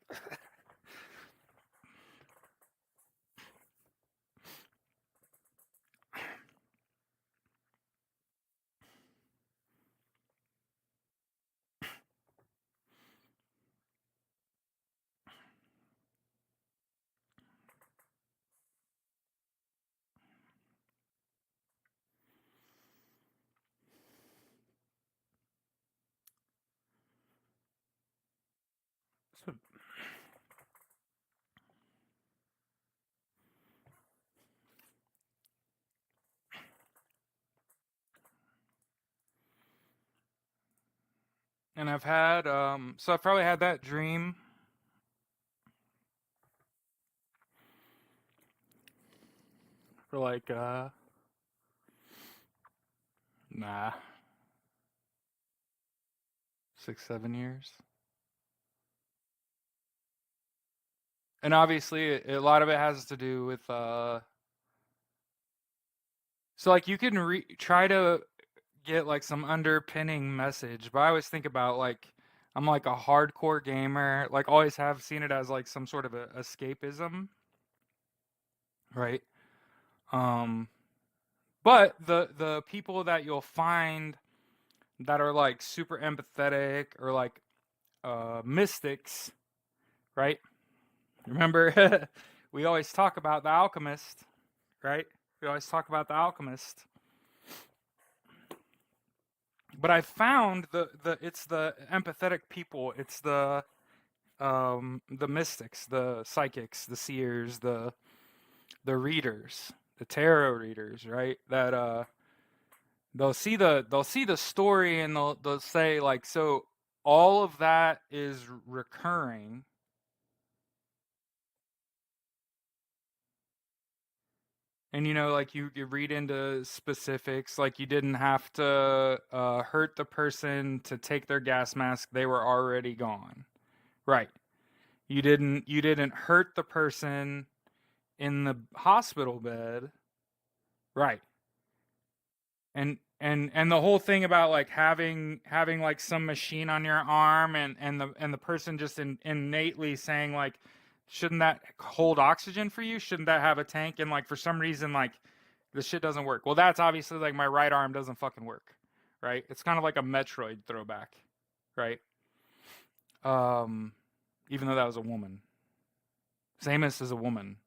And I've had, so I've probably had that dream for like, 6, 7 years. And obviously, a lot of it has to do with, so like you can try to get like some underpinning message, but I always think about like, I'm like a hardcore gamer, like always have seen it as like some sort of a escapism, right? But the people that you'll find that are like super empathetic or like mystics, right? Remember, we always talk about the alchemist, right? We always talk about the alchemist. But I found it's the empathetic people, it's the mystics, the psychics, the seers, the readers, the tarot readers, right? That they'll see the story and they'll say like, so all of that is recurring. And like you read into specifics, like you didn't have to hurt the person to take their gas mask; they were already gone. Right. You didn't hurt the person in the hospital bed. Right. And the whole thing about like having like some machine on your arm and the person just innately saying like, shouldn't that hold oxygen for you? Shouldn't that have a tank? And like for some reason like this shit doesn't work. Well, that's obviously like my right arm doesn't fucking work, right? It's kind of like a Metroid throwback, right? Um, Even though that was a woman. Samus is a woman.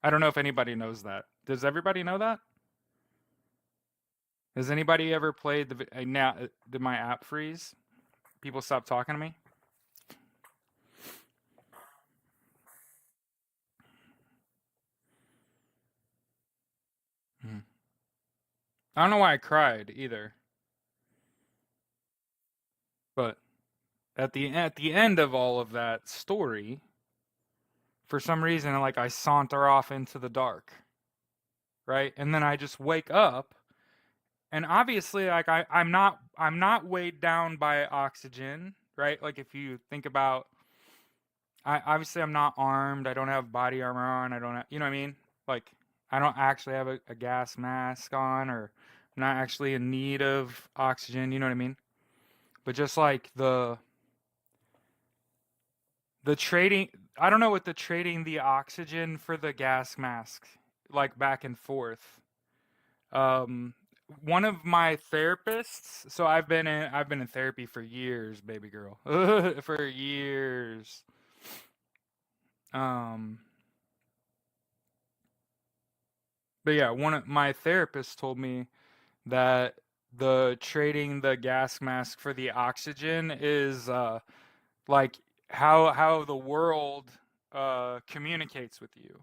I don't know if anybody knows that. Does everybody know that? Has anybody ever played now? Did my app freeze? People stop talking to me. Mhm. I don't know why I cried either. But at the end of all of that story, for some reason, like I saunter off into the dark, right? And then I just wake up, and obviously, like I'm not weighed down by oxygen, right? Like if you think about, I'm not armed. I don't have body armor on. I don't have, you know what I mean? Like I don't actually have a gas mask on, or I'm not actually in need of oxygen. You know what I mean? But just like the trading, I don't know what the trading the oxygen for the gas mask, like back and forth. Um, One of my therapists, so I've been in therapy for years, baby girl, for years. Um, but yeah, one of my therapists told me that the trading the gas mask for the oxygen is like how the world communicates with you,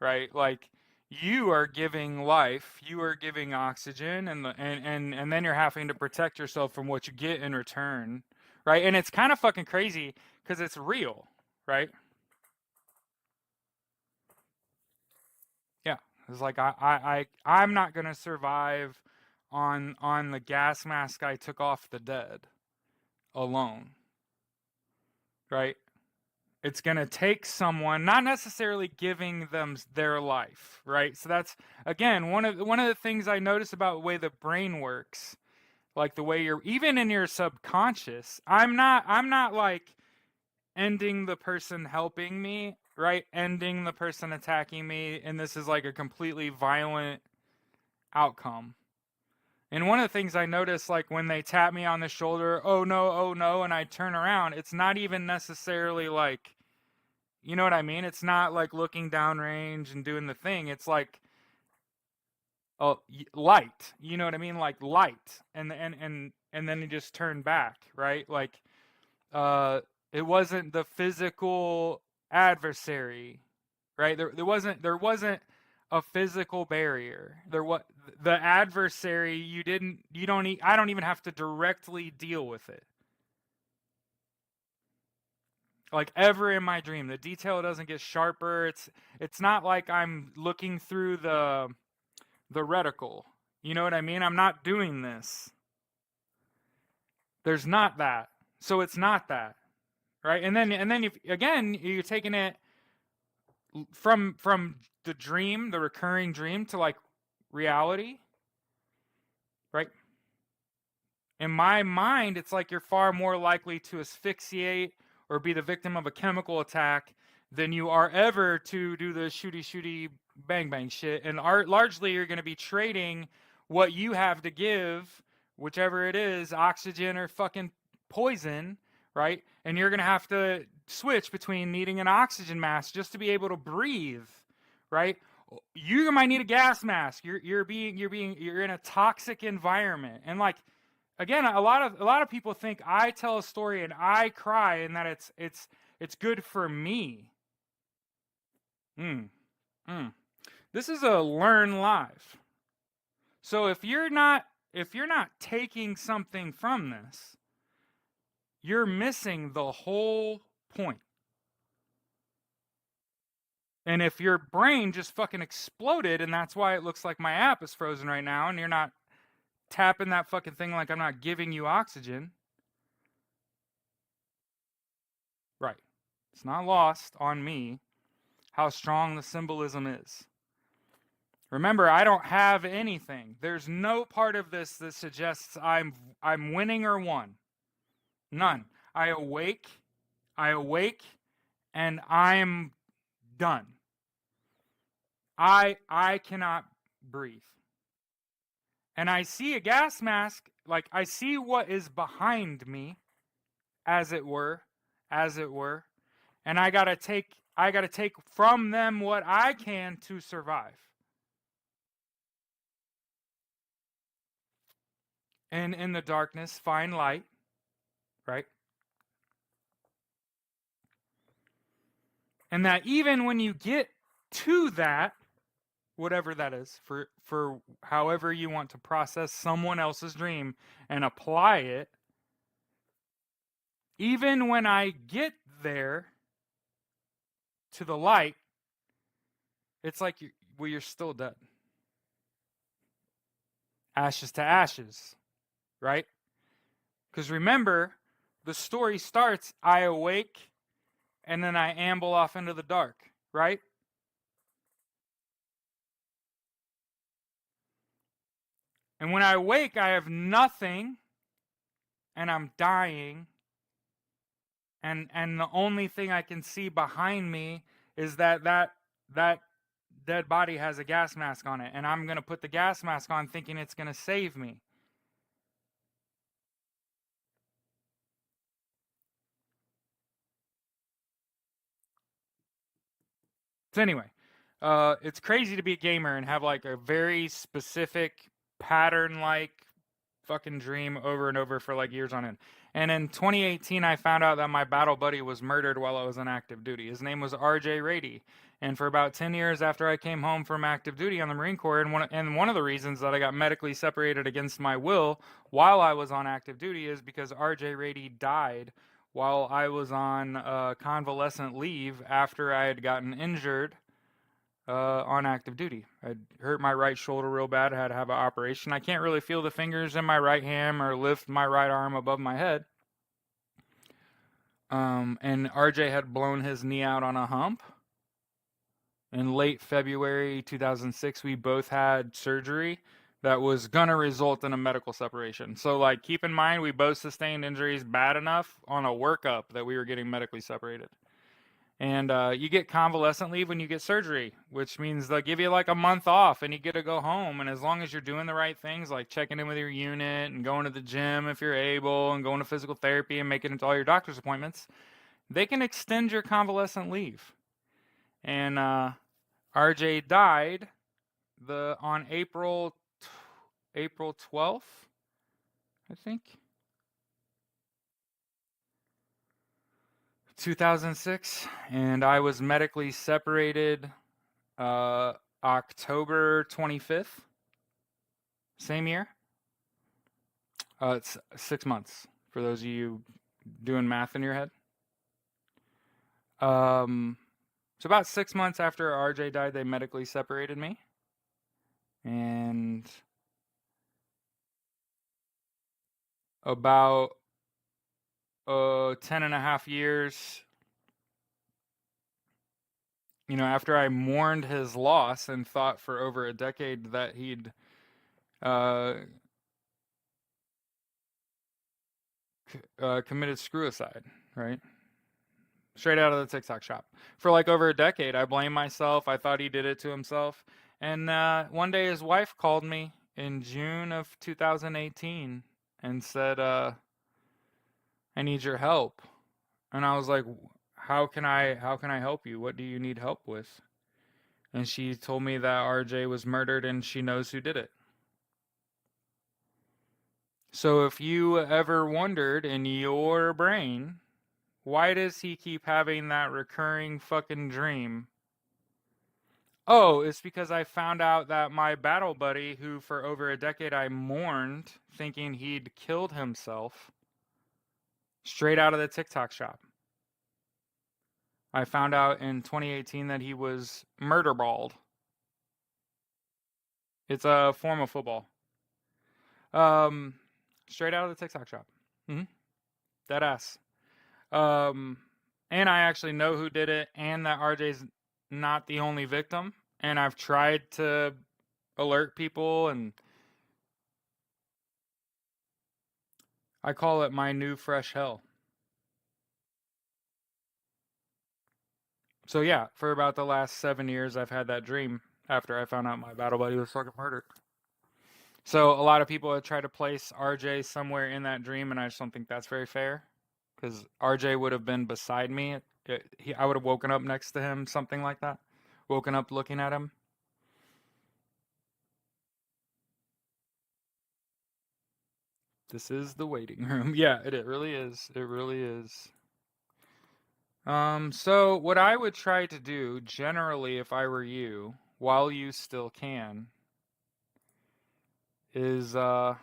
right? Like you are giving life, you are giving oxygen, and then you're having to protect yourself from what you get in return, right? And it's kind of fucking crazy because it's real, right? Yeah, it's like I'm not gonna survive on the gas mask I took off the dead alone, right? It's going to take someone not necessarily giving them their life, right? So that's again one of the things I notice about the way the brain works, like the way you're even in your subconscious. I'm not like ending the person helping me, right? Ending the person attacking me, and this is like a completely violent outcome. And one of the things I notice, like when they tap me on the shoulder, oh no, and I turn around, it's not even necessarily like, you know what I mean? It's not like looking downrange and doing the thing. It's like, oh, light. You know what I mean? Like light, and then you just turn back, right? Like, uh, it wasn't the physical adversary, right? There wasn't a physical barrier. There was the adversary. You don't. I don't even have to directly deal with it. Like ever in my dream, the detail doesn't get sharper. It's not like I'm looking through the reticle. You know what I mean? I'm not doing this. There's not that. So it's not that, right? And then if again you're taking it from the dream, the recurring dream, to like reality, right? In my mind, it's like you're far more likely to asphyxiate or be the victim of a chemical attack than you are ever to do the shooty bang bang shit. And largely, you're going to be trading what you have to give, whichever it is, oxygen or fucking poison, right? And you're going to have to switch between needing an oxygen mask just to be able to breathe, right? You might need a gas mask. You're in a toxic environment, and like again, a lot of people think I tell a story and I cry and that it's good for me. Mm, mm. This is a learn live. So if you're not taking something from this, you're missing the whole point. And if your brain just fucking exploded and that's why it looks like my app is frozen right now and you're not tapping that fucking thing like I'm not giving you oxygen, right? It's not lost on me how strong the symbolism is. Remember, I don't have anything. There's no part of this that suggests I'm winning or won. None. I awake and I'm done. I cannot breathe. And I see a gas mask, like I see what is behind me, as it were, as it were, and I got to take from them what I can to survive. And in the darkness find light, right? And that even when you get to that, whatever that is, for however you want to process someone else's dream and apply it, even when I get there to the light, it's like you're still dead. Ashes to ashes, right? Because remember, the story starts, I awake, and then I amble off into the dark, right? And when I wake, I have nothing, and I'm dying, and the only thing I can see behind me is that dead body has a gas mask on it, and I'm gonna put the gas mask on, thinking it's gonna save me. So anyway, it's crazy to be a gamer and have like a very specific pattern like fucking dream over and over for like years on end. And in 2018, I found out that my battle buddy was murdered while I was on active duty. His name was RJ Rady. And for about 10 years after I came home from active duty on the Marine Corps, and one of the reasons that I got medically separated against my will while I was on active duty is because RJ Rady died while I was on convalescent leave after I had gotten injured on active duty. I'd hurt my right shoulder real bad. I had to have an operation. I can't really feel the fingers in my right hand or lift my right arm above my head. And RJ had blown his knee out on a hump. In late February 2006, we both had surgery that was going to result in a medical separation. So, like, keep in mind, we both sustained injuries bad enough on a workup that we were getting medically separated. And you get convalescent leave when you get surgery, which means they'll give you like a month off and you get to go home. And as long as you're doing the right things, like checking in with your unit and going to the gym if you're able and going to physical therapy and making it to all your doctor's appointments, they can extend your convalescent leave. And RJ died on April 12th, I think. 2006, and I was medically separated October 25th, same year. It's 6 months for those of you doing math in your head. So about 6 months after RJ died, they medically separated me, and about 10 and a half years, after I mourned his loss and thought for over a decade that he'd committed screwicide, right? Straight out of the TikTok shop. For like over a decade, I blamed myself. I thought he did it to himself. And one day his wife called me in June of 2018 and said, I need your help. And I was like, how can I help you? What do you need help with? And she told me that RJ was murdered and she knows who did it. So if you ever wondered in your brain, why does he keep having that recurring fucking dream? Oh, it's because I found out that my battle buddy, who for over a decade I mourned, thinking he'd killed himself, straight out of the TikTok shop. I found out in 2018 that he was murder balled. It's a form of football. Straight out of the TikTok shop. Dead ass. And I actually know who did it, and that RJ's not the only victim. And I've tried to alert people, and I call it my new fresh hell. So yeah, for about the last 7 years, I've had that dream after I found out my battle buddy was fucking murdered. So a lot of people have tried to place RJ somewhere in that dream, and I just don't think that's very fair. Because RJ would have been beside me. I would have woken up next to him, something like that. Woken up looking at him. This is the waiting room. Yeah, it really is. It really is. So what I would try to do, generally, if I were you, while you still can, is go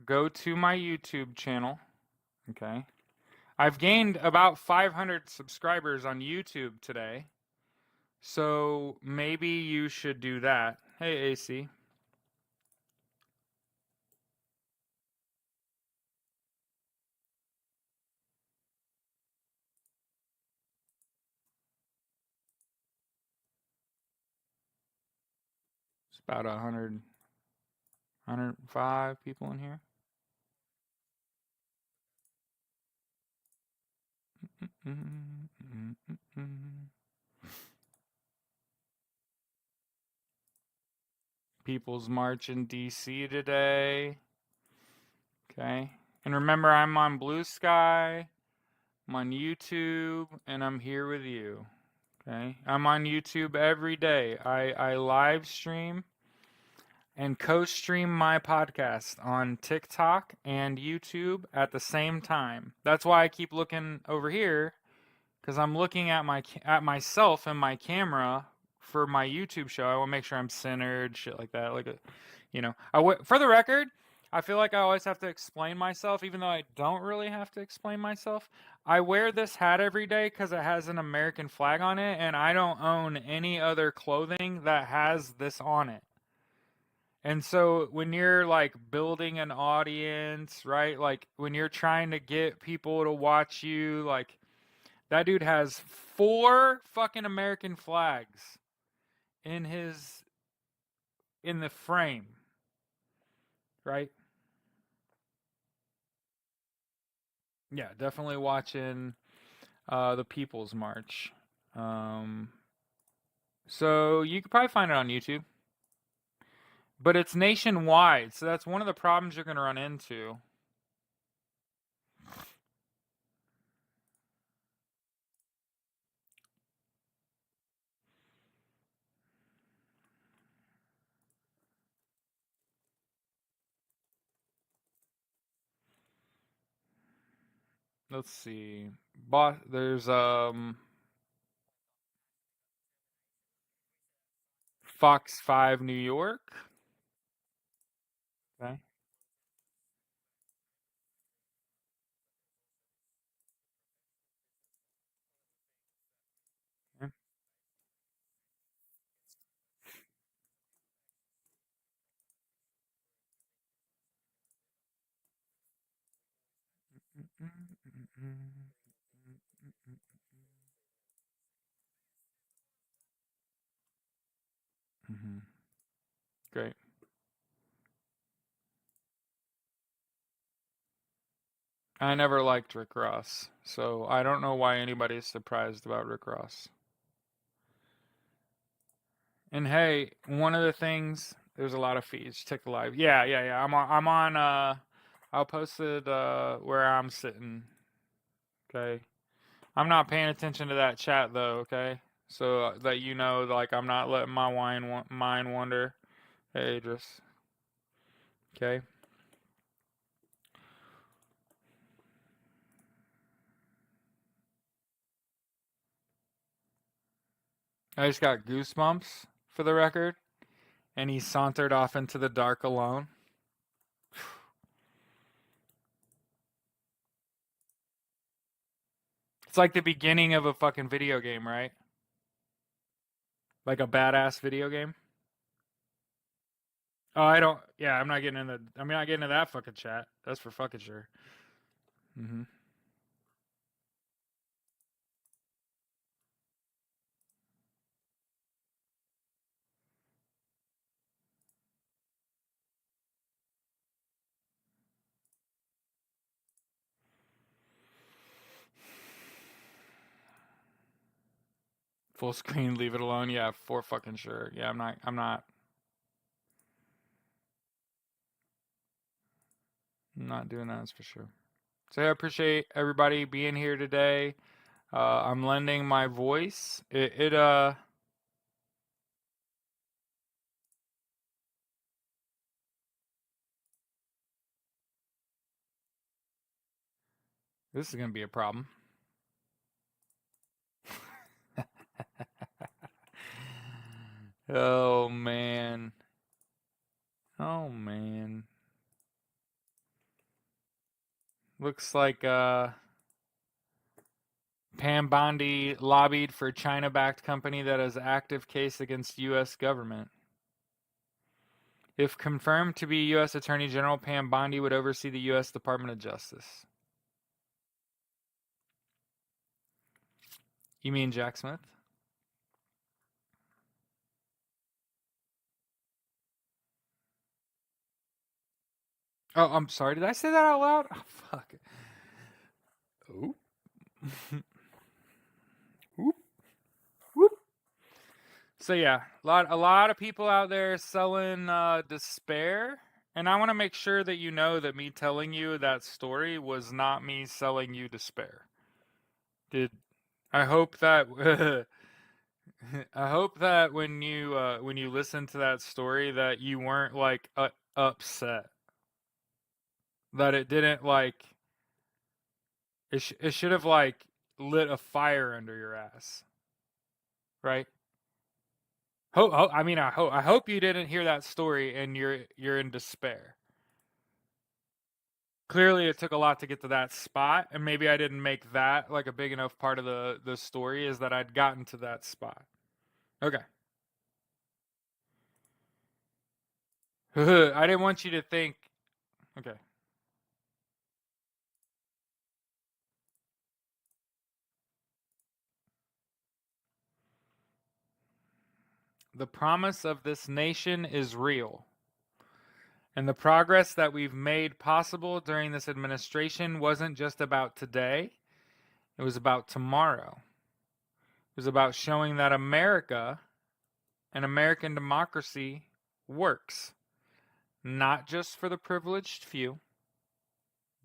to my YouTube channel. Okay. I've gained about 500 subscribers on YouTube today. So maybe you should do that. Hey, AC. It's about 105 people in here. People's March in DC today. Okay. And remember, I'm on Blue Sky, I'm on YouTube, and I'm here with you. Okay. I'm on YouTube every day. I live stream. and co-stream my podcast on TikTok and YouTube at the same time. That's why I keep looking over here, because I'm looking at myself and my camera for my YouTube show. I want to make sure I'm centered, shit like that. For the record, I feel like I always have to explain myself, even though I don't really have to explain myself. I wear this hat every day because it has an American flag on it, and I don't own any other clothing that has this on it. And so when you're like building an audience, right? Like when you're trying to get people to watch you, like that dude has 4 fucking American flags in the frame, right? Yeah, definitely watching the People's March. So you could probably find it on YouTube, but it's nationwide, so that's one of the problems you're going to run into. Let's see. There's Fox 5 New York. Okay. Yeah. Mhm. Great. I never liked Rick Ross, so I don't know why anybody's surprised about Rick Ross. And hey, one of the things, there's a lot of feeds. Check the live. Yeah, yeah, yeah. I'm on I'll post it where I'm sitting. Okay. I'm not paying attention to that chat though, okay? So that you know, like I'm not letting my mind wander. Hey, Idris. Okay. I just got goosebumps for the record, and he sauntered off into the dark alone. It's like the beginning of a fucking video game, right? Like a badass video game. Oh, I don't. Yeah, I'm not getting into. I'm not getting into that fucking chat. That's for fucking sure. Hmm. Full screen, leave it alone. Yeah, for fucking sure. Yeah, I'm not. I'm not. I'm not doing that. That's for sure. So I appreciate everybody being here today. I'm lending my voice. This is gonna be a problem. Oh man. Oh man. Looks like Pam Bondi lobbied for China-backed company that has active case against U.S. government. If confirmed to be U.S. Attorney General, Pam Bondi would oversee the U.S. Department of Justice. You mean Jack Smith? Oh, I'm sorry. Did I say that out loud? Oh, fuck. Oop. Whoop. Whoop. So yeah, a lot of people out there selling despair, and I want to make sure that you know that me telling you that story was not me selling you despair. Did I hope that I hope that when you listen to that story that you weren't like upset that it didn't like it should have like lit a fire under your ass, right? I hope you didn't hear that story and you're in despair. Clearly, it took a lot to get to that spot, and maybe I didn't make that like a big enough part of the story is that I'd gotten to that spot. Okay. I didn't want you to think. Okay. The promise of this nation is real. And the progress that we've made possible during this administration wasn't just about today, it was about tomorrow. It was about showing that America and American democracy works, not just for the privileged few,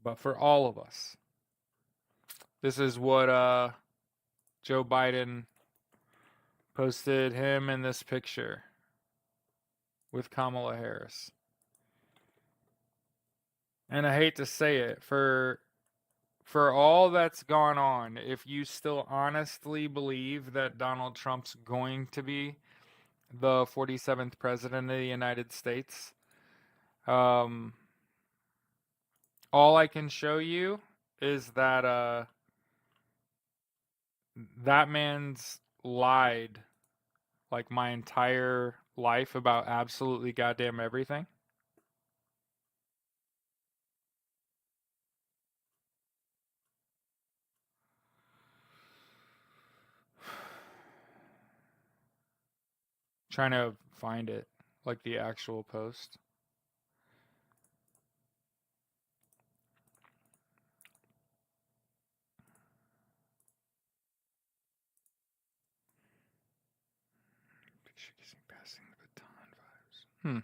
but for all of us. This is what Joe Biden posted him in this picture with Kamala Harris. And I hate to say it, for all that's gone on, if you still honestly believe that Donald Trump's going to be the 47th president of the United States, all I can show you is that that man's lied like my entire life about absolutely goddamn everything. Trying to find it, like the actual post. Passing the baton vibes.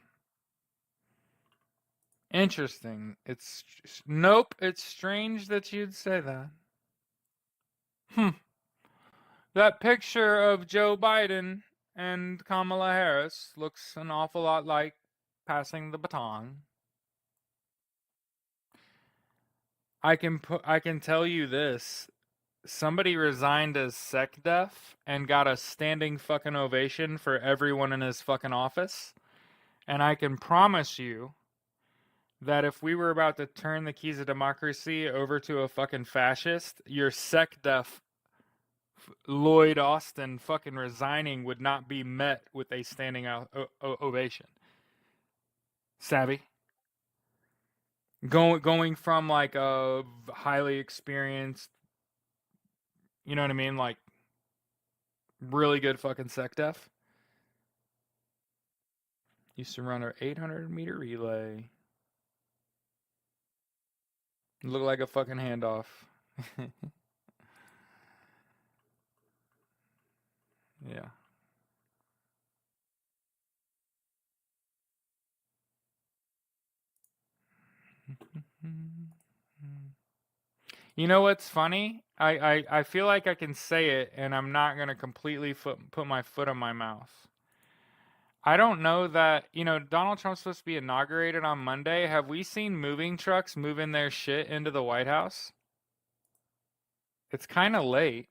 Interesting. Nope. It's strange that you'd say that. That picture of Joe Biden and Kamala Harris looks an awful lot like passing the baton. I can tell you this. Somebody resigned as SecDef and got a standing fucking ovation for everyone in his fucking office. And I can promise you that if we were about to turn the keys of democracy over to a fucking fascist, your SecDef Lloyd Austin fucking resigning would not be met with a standing ovation. Savvy? Going from like a highly experienced, you know what I mean, like really good fucking SecDef. Used to run our 800-meter relay. Look like a fucking handoff. Yeah. You know what's funny? I feel like I can say it, and I'm not going to completely put my foot on my mouth. I don't know that, Donald Trump's supposed to be inaugurated on Monday. Have we seen moving trucks moving their shit into the White House? It's kind of late.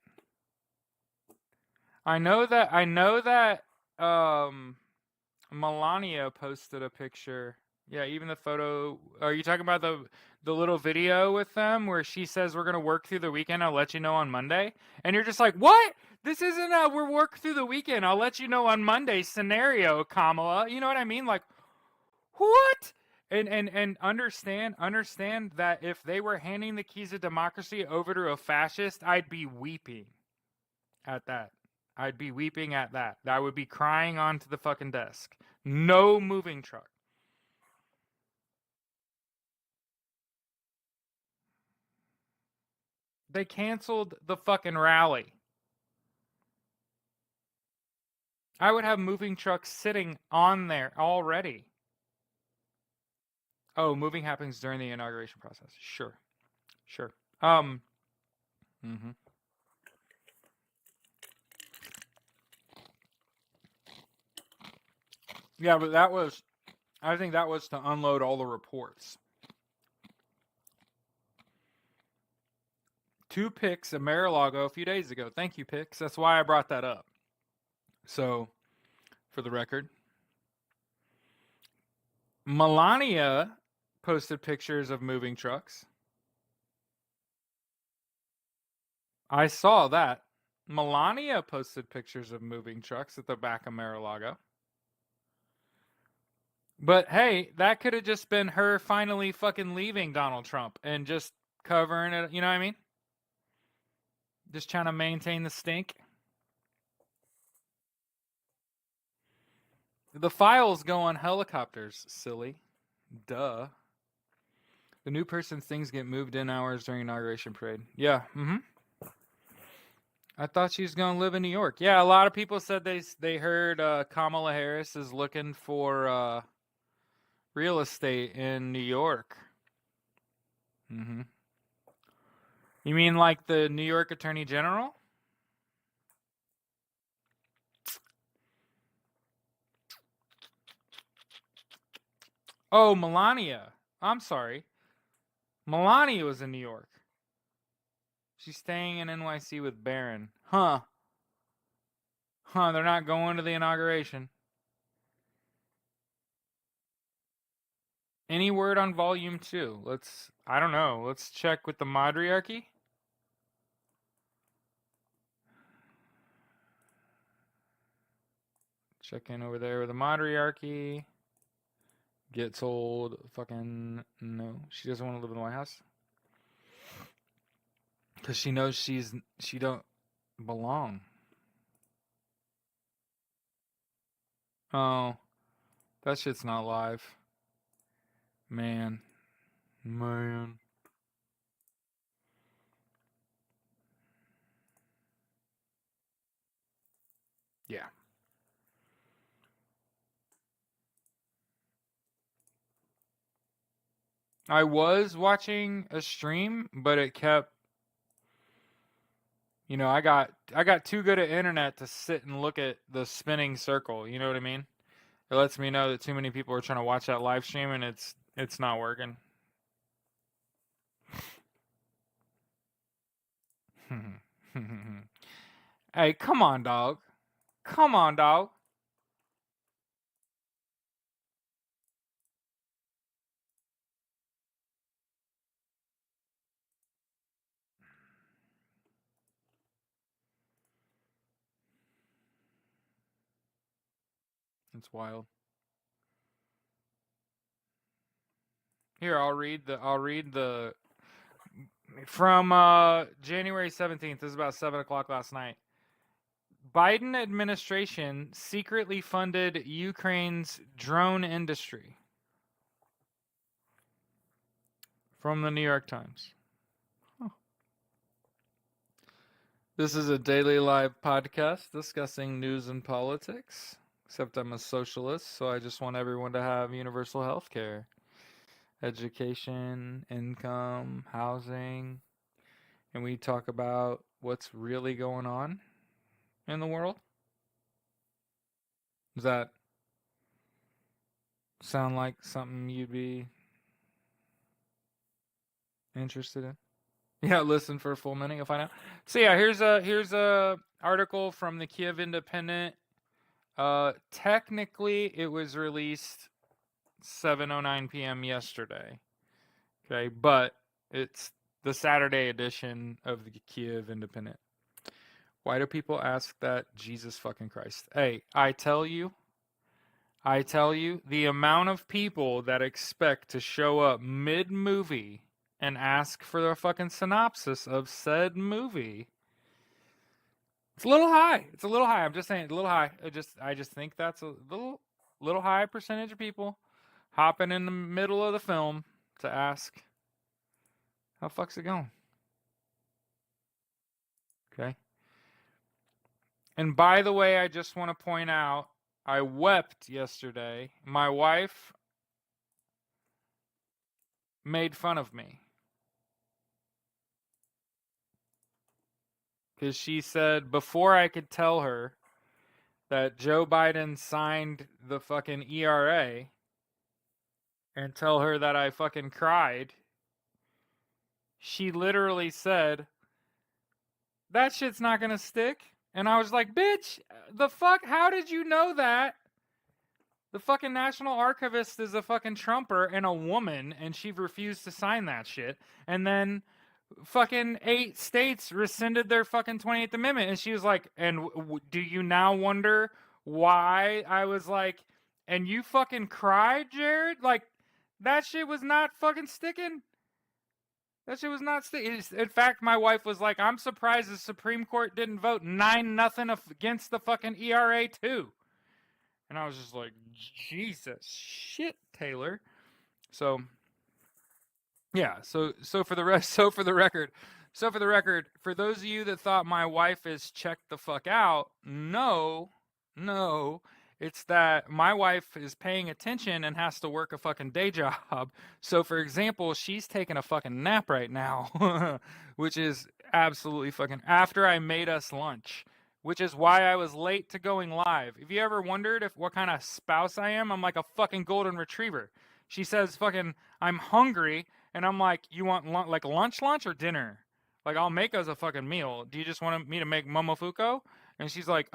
I know that Melania posted a picture. Yeah, even the photo. Are you talking about the little video with them where she says we're gonna work through the weekend? I'll let you know on Monday. And you're just like, what? This isn't a we're work through the weekend. I'll let you know on Monday scenario, Kamala. You know what I mean? Like, what? And understand that if they were handing the keys of democracy over to a fascist, I'd be weeping at that. I'd be weeping at that. I would be crying onto the fucking desk. No moving truck. They canceled the fucking rally. I would have moving trucks sitting on there already. Oh, moving happens during the inauguration process. Sure. Mhm. Yeah, but I think that was to unload all the reports. 2 picks at Mar-a-Lago a few days ago. Thank you, picks. That's why I brought that up. So, for the record, Melania posted pictures of moving trucks. I saw that. Melania posted pictures of moving trucks at the back of Mar-a-Lago. But hey, that could have just been her finally fucking leaving Donald Trump and just covering it. You know what I mean? Just trying to maintain the stink. The files go on helicopters, silly. Duh. The new person's things get moved in hours during inauguration parade. Yeah. I thought she was going to live in New York. Yeah, a lot of people said they heard Kamala Harris is looking for real estate in New York. You mean like the New York Attorney General? Oh, Melania. I'm sorry. Melania was in New York. She's staying in NYC with Barron. Huh. They're not going to the inauguration. Any word on volume 2? I don't know. Let's check with the Matriarchy. Check in over there with the Matriarchy. Get told fucking no. She doesn't want to live in the White House. Because she knows she don't belong. Oh, that shit's not live. Man. Yeah. I was watching a stream, but it kept I got too good at internet to sit and look at the spinning circle, you know what I mean? It lets me know that too many people are trying to watch that live stream and it's not working. Hey, come on, dog. Come on, dog. It's wild. Here, I'll read the from January 17th. This is about 7 o'clock last night. Biden administration secretly funded Ukraine's drone industry. From the New York Times. Huh. This is a daily live podcast discussing news and politics. Except I'm a socialist, so I just want everyone to have universal health care, education, income, housing, and we talk about what's really going on in the world. Does that sound like something you'd be interested in? Yeah, listen for a full minute, you'll find out. So yeah, here's a article from the Kiev Independent. Technically it was released 7:09 p.m. yesterday. Okay, but it's the Saturday edition of the Kiev Independent. Why do people ask that? Jesus fucking Christ. Hey, I tell you, the amount of people that expect to show up mid-movie and ask for the fucking synopsis of said movie. It's a little high. It's a little high. I'm just saying, it's a little high. I just think that's a little high percentage of people hopping in the middle of the film to ask, how the fuck's it going? Okay. And by the way, I just want to point out, I wept yesterday. My wife made fun of me. Because she said, before I could tell her that Joe Biden signed the fucking ERA and tell her that I fucking cried, she literally said, that shit's not gonna stick. And I was like, bitch, the fuck? How did you know that? The fucking National Archivist is a fucking Trumper and a woman, and she refused to sign that shit. And then fucking 8 states rescinded their fucking 28th Amendment. And she was like, and do you now wonder why I was like, and you fucking cried, Jared? Like, that shit was not fucking sticking. That shit was not sticking. In fact, my wife was like, I'm surprised the Supreme Court didn't vote 9-0 against the fucking ERA too. And I was just like, Jesus shit, Taylor. So yeah, so for the record, for those of you that thought my wife is checked the fuck out, no, it's that my wife is paying attention and has to work a fucking day job. So for example, she's taking a fucking nap right now, which is absolutely fucking after I made us lunch, which is why I was late to going live. If you ever wondered what kind of spouse I am, I'm like a fucking golden retriever. She says fucking I'm hungry, and I'm like, you want like lunch or dinner? Like, I'll make us a fucking meal. Do you just want me to make momofuku? And she's like,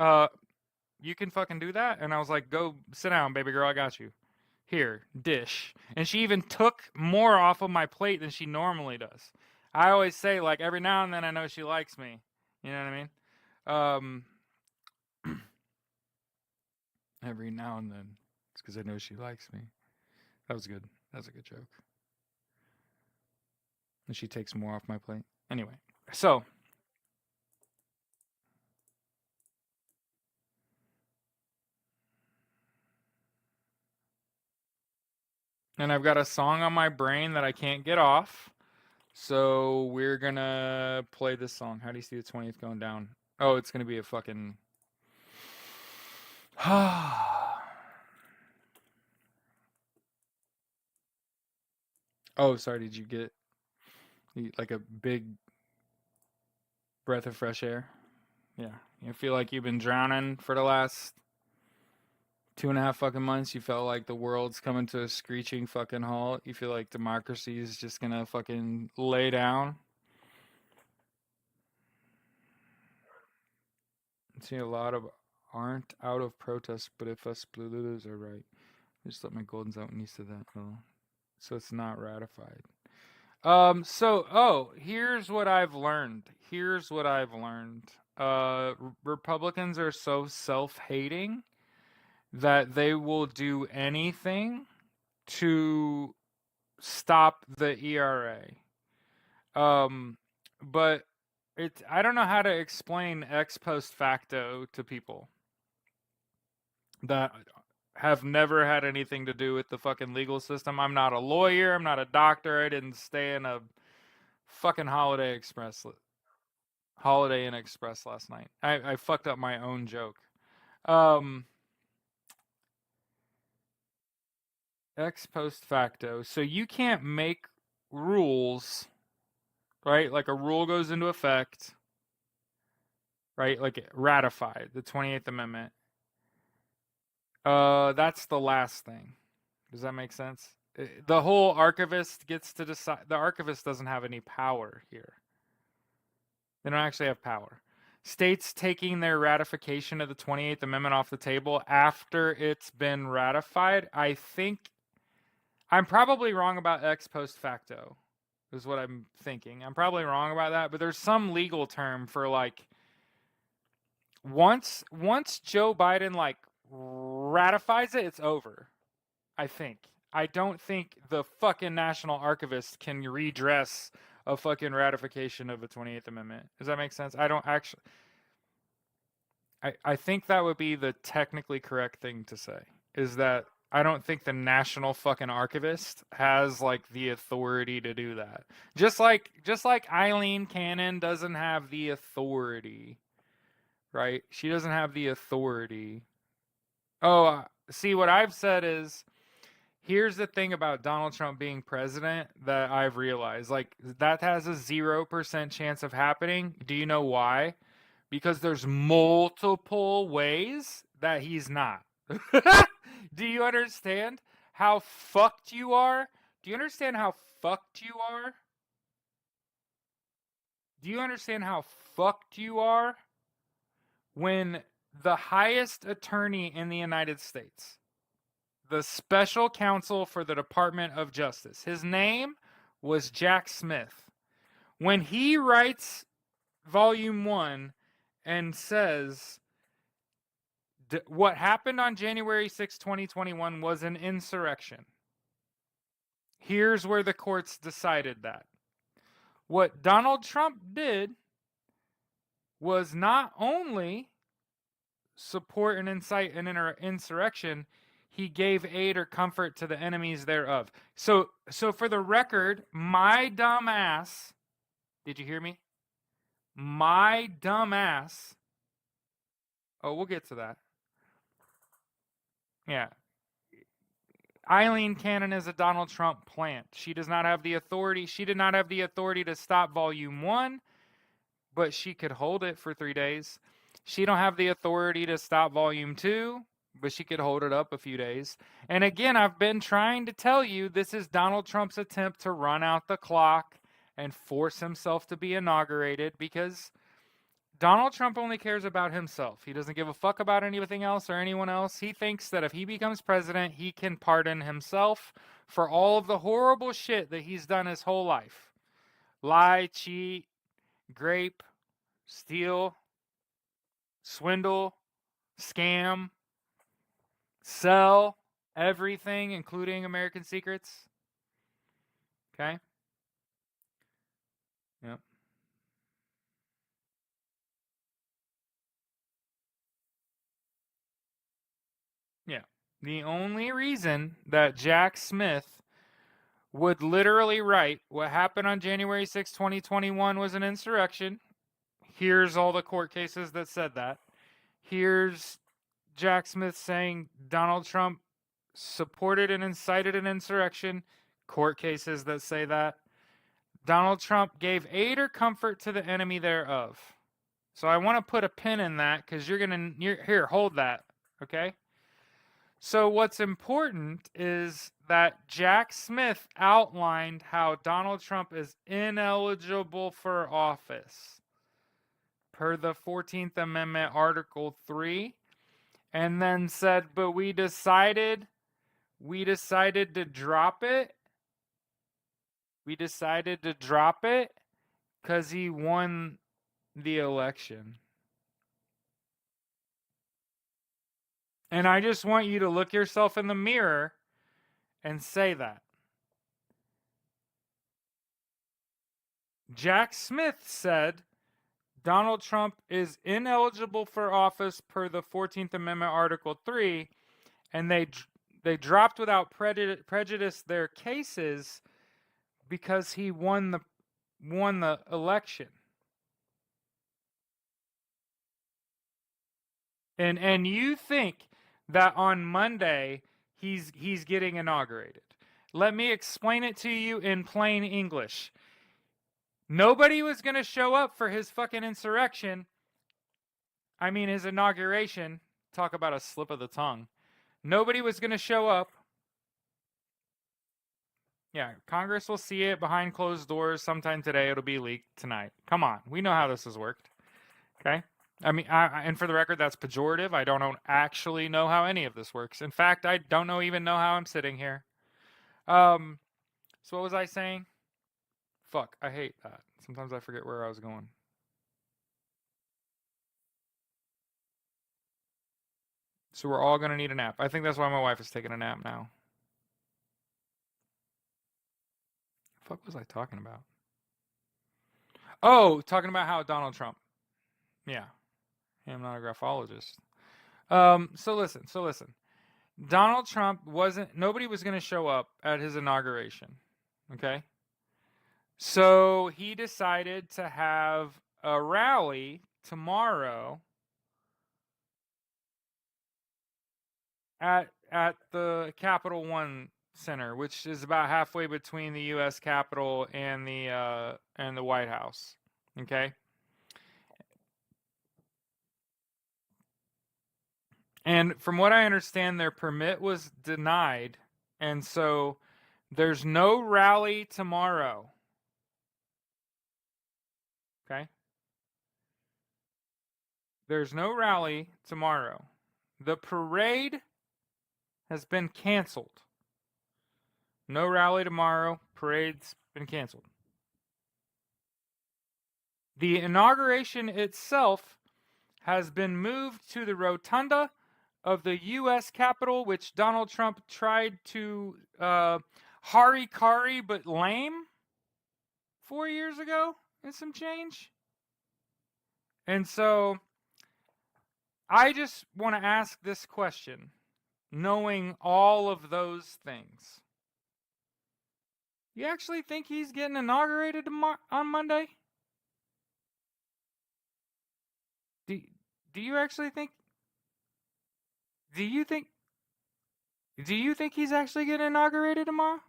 you can fucking do that? And I was like, go sit down, baby girl, I got you. Here, dish. And she even took more off of my plate than she normally does. I always say, like, every now and then I know she likes me. You know what I mean? Every now and then. It's because I know she likes me. That was good. That was a good joke. And she takes more off my plate. Anyway, so and I've got a song on my brain that I can't get off. So we're gonna play this song. How do you see the 20th going down? Oh, it's gonna be a fucking Oh, sorry, did you get like a big breath of fresh air? Yeah. You feel like you've been drowning for the last 2.5 fucking months. You felt like the world's coming to a screeching fucking halt. You feel like democracy is just gonna fucking lay down. I see a lot of aren't out of protest, but if us blue are right, just let my goldens out east of that. Oh, so it's not ratified. Here's what I've learned. Republicans are so self-hating that they will do anything to stop the ERA. But I don't know how to explain ex post facto to people that have never had anything to do with the fucking legal system. I'm not a lawyer. I'm not a doctor. I didn't stay in a fucking Holiday Inn Express last night. I fucked up my own joke. Ex post facto. So you can't make rules, right? Like a rule goes into effect, right? Like ratified, the 28th Amendment. That's the last thing. Does that make sense? The whole archivist gets to decide. The archivist doesn't have any power here. They don't actually have power. States taking their ratification of the 28th Amendment off the table after it's been ratified, I think I'm probably wrong about ex post facto, is what I'm thinking. I'm probably wrong about that, but there's some legal term for like once Joe Biden like ratifies it, it's over. I think. I don't think the fucking National Archivist can redress a fucking ratification of the 28th Amendment. Does that make sense? I don't actually. I think that would be the technically correct thing to say. Is that I don't think the National fucking Archivist has like the authority to do that. Just like Eileen Cannon doesn't have the authority, right? She doesn't have the authority. Oh, see, what I've said is, here's the thing about Donald Trump being president that I've realized. Like, that has a 0% chance of happening. Do you know why? Because there's multiple ways that he's not. Do you understand how fucked you are? Do you understand how fucked you are? Do you understand how fucked you are when the highest attorney in the United States, the special counsel for the Department of Justice, his name was Jack Smith. When he writes Volume 1 and says, what happened on January 6, 2021 was an insurrection. Here's where the courts decided that. What Donald Trump did was not only support and incite an insurrection, he gave aid or comfort to the enemies thereof. So for the record, my dumb ass, did you hear me? My dumb ass, oh, we'll get to that. Yeah. Eileen Cannon is a Donald Trump plant. She does not have the authority. She did not have the authority to stop Volume 1, but she could hold it for 3 days. She don't have the authority to stop Volume 2, but she could hold it up a few days. And again, I've been trying to tell you, this is Donald Trump's attempt to run out the clock and force himself to be inaugurated, because Donald Trump only cares about himself. He doesn't give a fuck about anything else or anyone else. He thinks that if he becomes president, he can pardon himself for all of the horrible shit that he's done his whole life. Lie, cheat, grape, steal, swindle, scam, sell everything, including American Secrets. Okay? Yep. Yeah. The only reason that Jack Smith would literally write what happened on January 6, 2021 was an insurrection. Here's all the court cases that said that. Here's Jack Smith saying Donald Trump supported and incited an insurrection. Court cases that say that. Donald Trump gave aid or comfort to the enemy thereof. So I want to put a pin in that, because you're here, hold that, okay? So what's important is that Jack Smith outlined how Donald Trump is ineligible for office per the 14th Amendment, Article 3, and then said, but we decided to drop it. We decided to drop it because he won the election. And I just want you to look yourself in the mirror and say that. Jack Smith said Donald Trump is ineligible for office per the 14th Amendment, Article 3, and they dropped without prejudice their cases because he won the election. And you think that on Monday he's getting inaugurated. Let me explain it to you in plain English. Nobody was going to show up for his fucking insurrection. I mean, his inauguration. Talk about a slip of the tongue. Nobody was going to show up. Yeah, Congress will see it behind closed doors sometime today. It'll be leaked tonight. Come on. We know how this has worked. Okay? I mean, and for the record, that's pejorative. I don't actually know how any of this works. In fact, I don't even know how I'm sitting here. So what was I saying? Fuck, I hate that. Sometimes I forget where I was going. So we're all going to need a nap. I think that's why my wife is taking a nap now. What the fuck was I talking about? Oh, talking about how Donald Trump. Yeah. I'm not a graphologist. So listen. Donald Trump nobody was going to show up at his inauguration. Okay? So he decided to have a rally tomorrow at the Capital One Center, which is about halfway between the U.S. Capitol and the White House. Okay? And from what I understand, their permit was denied. And so there's no rally tomorrow. Okay? There's no rally tomorrow. The parade has been canceled. No rally tomorrow. Parade's been canceled. The inauguration itself has been moved to the rotunda of the U.S. Capitol, which Donald Trump tried to harikari but lame 4 years ago and some change. And so I just want to ask this question, knowing all of those things. You actually think he's getting inaugurated on Monday? Do you actually think? Do you think? Do you think he's actually getting inaugurated tomorrow?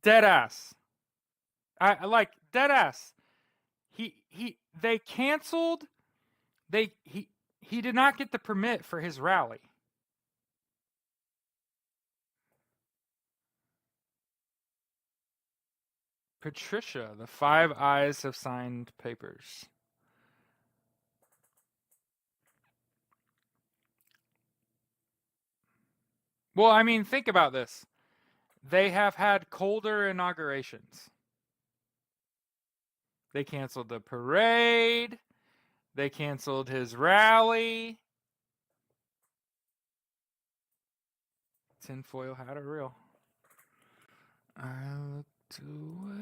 Dead ass. I like dead ass. They canceled. He did not get the permit for his rally. Patricia, the Five Eyes have signed papers. Well, I mean, think about this. They have had colder inaugurations. They canceled the parade. They canceled his rally. Tinfoil hat or real? I looked away.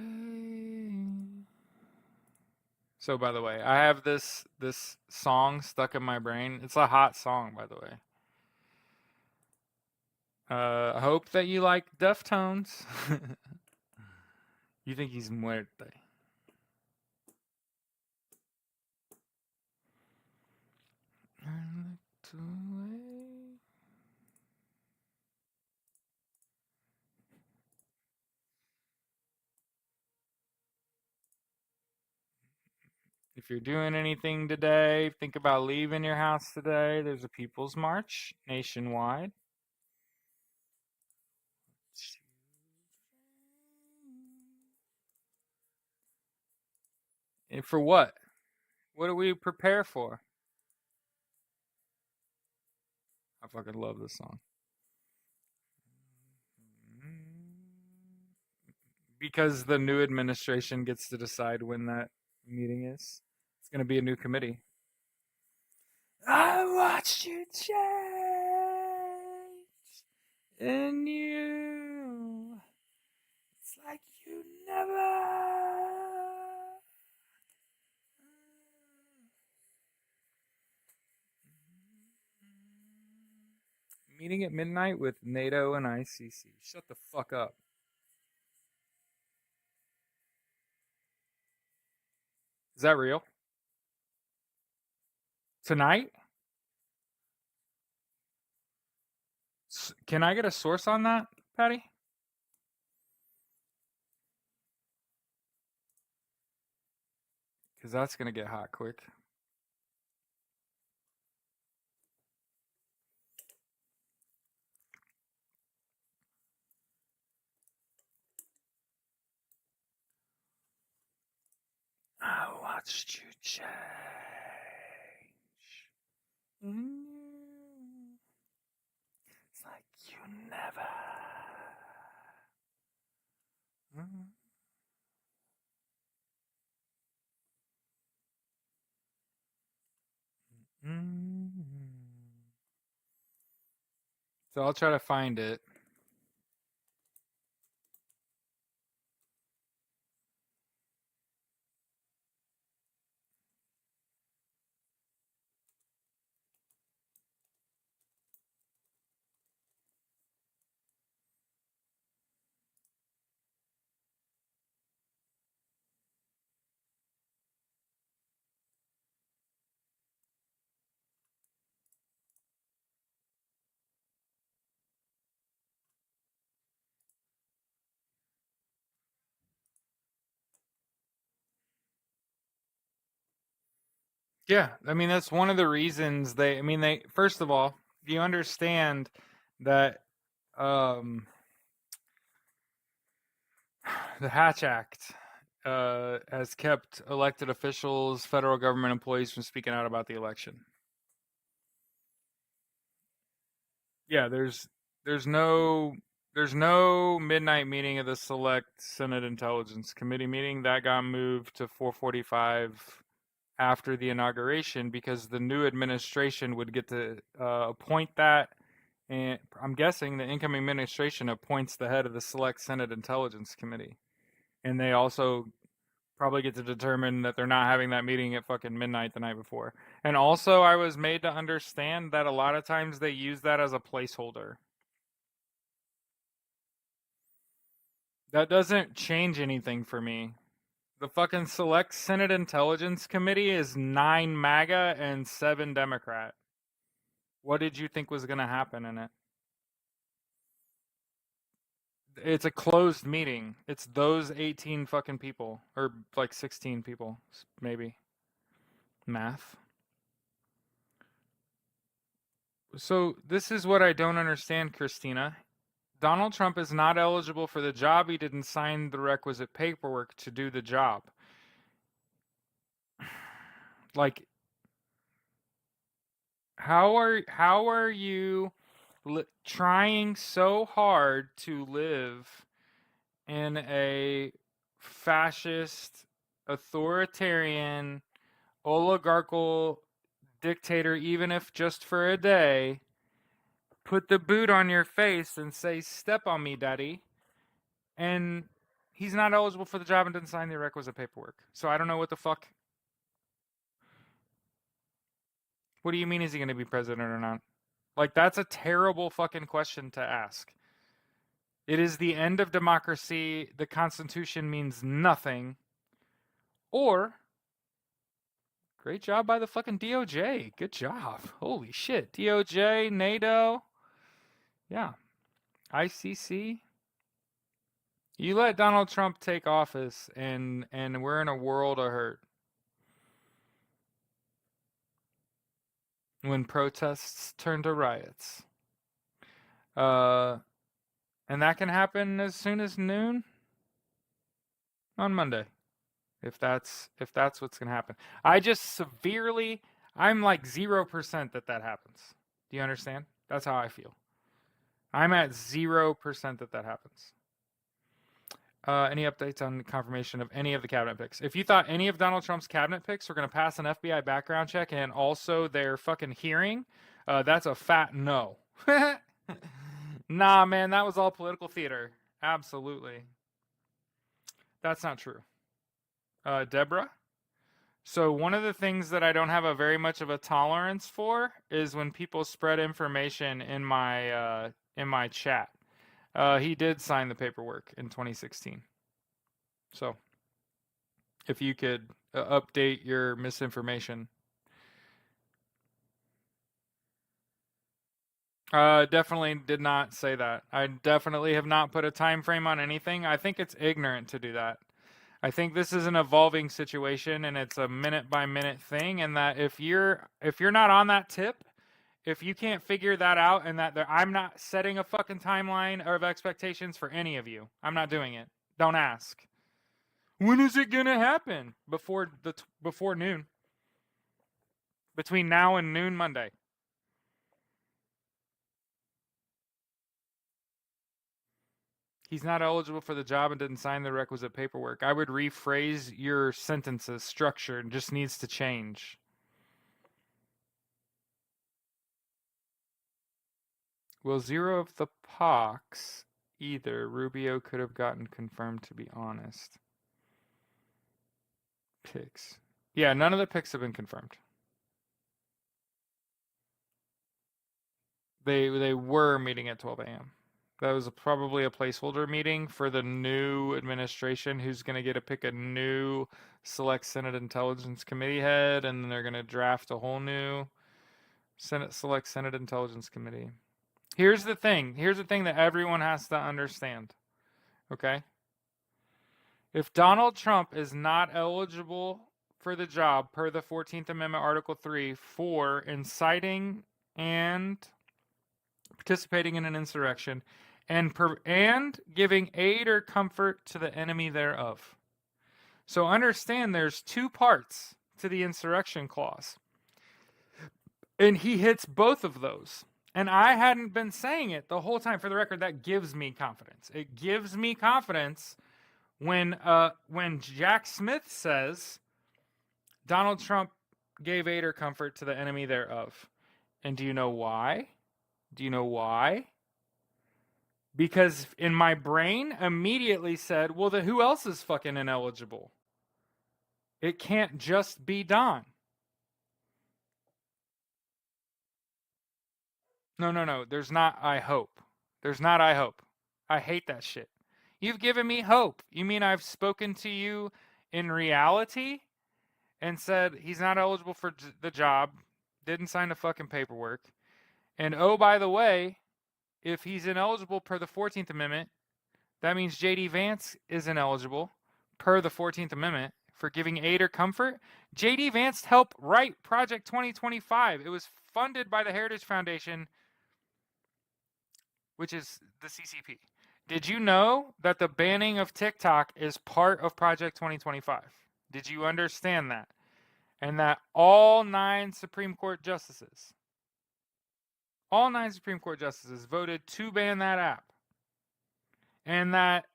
So, by the way, I have this song stuck in my brain. It's a hot song, by the way. I hope that you like Deftones. You think he's muerte. I looked away. If you're doing anything today, think about leaving your house today. There's a People's March nationwide. And for what? What do we prepare for? I fucking love this song. Because the new administration gets to decide when that meeting is. It's going to be a new committee. I watched you change in you. It's like you never. Meeting at midnight with NATO and ICC. Shut the fuck up. Is that real? Tonight? Can I get a source on that, Patty? Because that's going to get hot quick. I watched you change. It's like you never. So I'll try to find it. Yeah, I mean that's one of the reasons they first of all, you understand that um the Hatch Act has kept elected officials, federal government employees from speaking out about the election. Yeah, there's no there's no midnight meeting of the Select Senate Intelligence Committee meeting that got moved to 4:45 after the inauguration because the new administration would get to appoint that, and I'm guessing the incoming administration appoints the head of the Select Senate Intelligence Committee, and they also probably get to determine that they're not having that meeting at fucking midnight the night before. And also, I was made to understand that a lot of times they use that as a placeholder. That doesn't change anything for me. The fucking Select Senate Intelligence Committee is 9 MAGA and 7 Democrat. What did you think was going to happen in it? It's a closed meeting. It's those 18 fucking people. Or like 16 people, maybe. Math. So, this is what I don't understand, Christina. Donald Trump is not eligible for the job. He didn't sign the requisite paperwork to do the job. Like, how are you trying so hard to live in a fascist, authoritarian, oligarchical dictator, even if just for a day, put the boot on your face and say, "Step on me, daddy," and he's not eligible for the job and didn't sign the requisite paperwork. So I don't know what the fuck. What do you mean, is he going to be president or not? Like, that's a terrible fucking question to ask. It is the end of democracy. The Constitution means nothing. Or, great job by the fucking DOJ. Good job. Holy shit. DOJ, NATO. Yeah. ICC. You let Donald Trump take office and we're in a world of hurt. When protests turn to riots. And that can happen as soon as noon on Monday. If that's what's going to happen. I'm like 0% that happens. Do you understand? That's how I feel. I'm at 0% that happens. Any updates on confirmation of any of the cabinet picks? If you thought any of Donald Trump's cabinet picks were going to pass an FBI background check and also their fucking hearing, that's a fat no. Nah, man, that was all political theater. Absolutely. That's not true. Deborah? So one of the things that I don't have a very much of a tolerance for is when people spread information in my chat. He did sign the paperwork in 2016. So if you could update your misinformation. Definitely did not say that. I definitely have not put a time frame on anything. I think it's ignorant to do that. I think this is an evolving situation and it's a minute by minute thing, and that if you're not on that tip, if you can't figure that out, and that I'm not setting a fucking timeline of expectations for any of you. I'm not doing it. Don't ask. When is it going to happen? Before noon. Between now and noon Monday. He's not eligible for the job and didn't sign the requisite paperwork. I would rephrase your sentences. Structure just needs to change. Well, zero of the POCs either. Rubio could have gotten confirmed, to be honest. Picks. Yeah, none of the picks have been confirmed. They were meeting at 12 a.m. That was probably a placeholder meeting for the new administration, who's going to get to pick a new Select Senate Intelligence Committee head, and then they're going to draft a whole new Select Senate Intelligence Committee. Here's the thing that everyone has to understand, okay? If Donald Trump is not eligible for the job per the 14th Amendment, Article 3, for inciting and participating in an insurrection and giving aid or comfort to the enemy thereof. So understand there's two parts to the insurrection clause. And he hits both of those. And I hadn't been saying it the whole time. For the record, that gives me confidence. It gives me confidence when Jack Smith says Donald Trump gave aid or comfort to the enemy thereof. And do you know why? Do you know why? Because in my brain immediately said, well, then who else is fucking ineligible? It can't just be Don. No. There's not I hope. There's not I hope. I hate that shit. You've given me hope. You mean I've spoken to you in reality and said he's not eligible for the job, didn't sign the fucking paperwork. And oh, by the way, if he's ineligible per the 14th Amendment, that means JD Vance is ineligible per the 14th Amendment for giving aid or comfort. JD Vance helped write Project 2025. It was funded by the Heritage Foundation, which is the CCP. Did you know that the banning of TikTok is part of Project 2025? Did you understand that? And that all 9 Supreme Court justices voted to ban that app. And that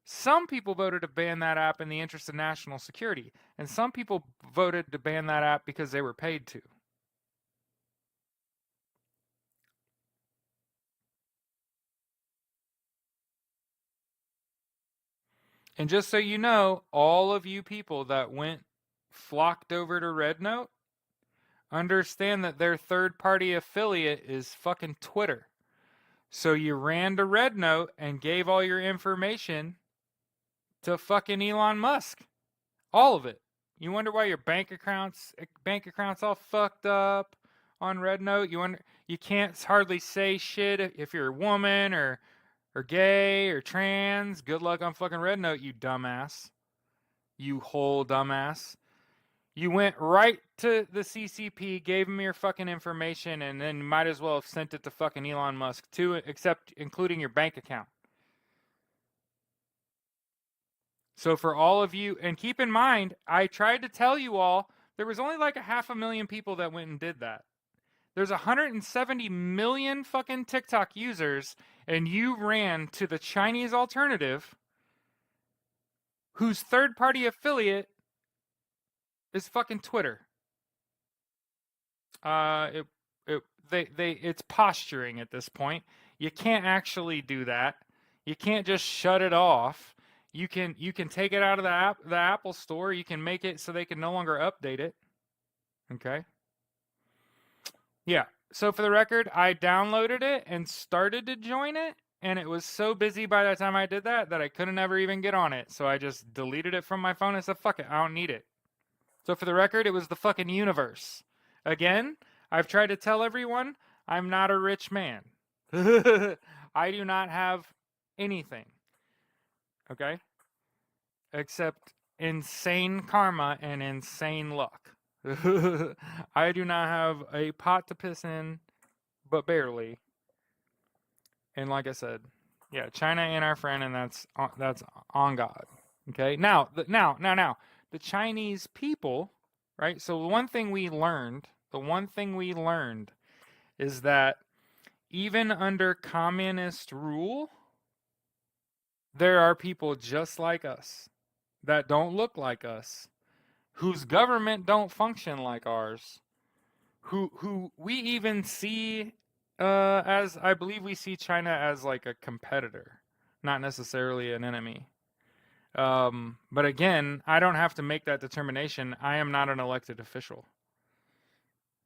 some people voted to ban that app in the interest of national security. And some people voted to ban that app because they were paid to. And just so you know, all of you people that flocked over to RedNote, understand that their third-party affiliate is fucking Twitter. So you ran to RedNote and gave all your information to fucking Elon Musk. All of it. You wonder why your bank accounts all fucked up on RedNote? You can't hardly say shit if you're a woman or gay or trans. Good luck on fucking RedNote, you dumbass. You whole dumbass. You went right to the CCP, gave them your fucking information, and then you might as well have sent it to fucking Elon Musk too, except including your bank account. So for all of you, and keep in mind, I tried to tell you all, there was only like 500,000 people that went and did that. There's 170 million fucking TikTok users, and you ran to the Chinese alternative, whose third-party affiliate is fucking Twitter. It's posturing at this point. You can't actually do that. You can't just shut it off. You can take it out of the Apple Store. You can make it so they can no longer update it. Okay. Yeah. So for the record, I downloaded it and started to join it, and it was so busy by the time I did that I couldn't ever even get on it. So I just deleted it from my phone and said, fuck it, I don't need it. So for the record, it was the fucking universe. Again, I've tried to tell everyone I'm not a rich man. I do not have anything. Okay? Except insane karma and insane luck. I do not have a pot to piss in, but barely. And like I said, yeah, China ain't our friend, and that's on God. Okay? Now, the Chinese people, right? So the one thing we learned is that even under communist rule, there are people just like us that don't look like us, whose government don't function like ours, who we even see as, I believe we see China as like a competitor, not necessarily an enemy. But again, I don't have to make that determination. I am not an elected official.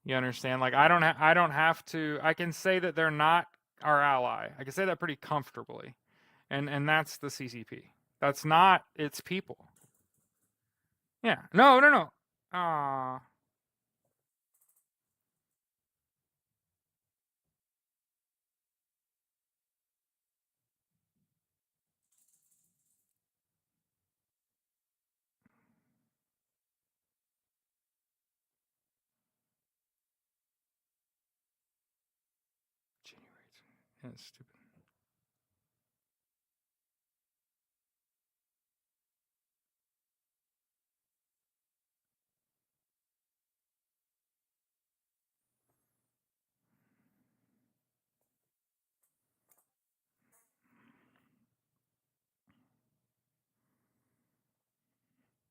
You understand? Like I don't have to. I can say that they're not our ally. I can say that pretty comfortably, and that's the CCP. That's not its people. Yeah. No. Ah. Yeah, it's stupid.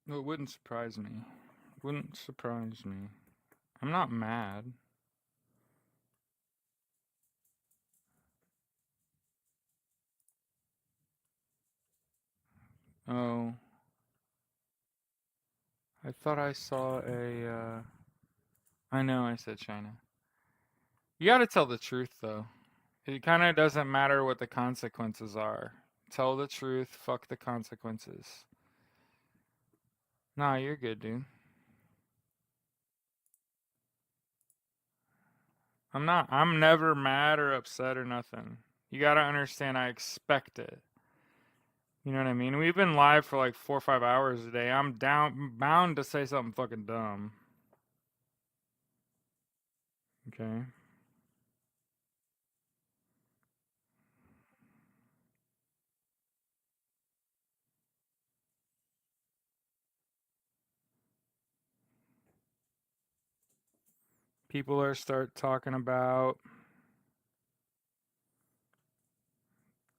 No, it wouldn't surprise me. Wouldn't surprise me. I'm not mad. Oh. I thought I saw a, I know I said China. You gotta tell the truth, though. It kind of doesn't matter what the consequences are. Tell the truth, fuck the consequences. Nah, you're good, dude. I'm never mad or upset or nothing. You gotta understand I expect it. You know what I mean? We've been live for like 4 or 5 hours a day. I'm bound to say something fucking dumb. Okay? People are start talking about.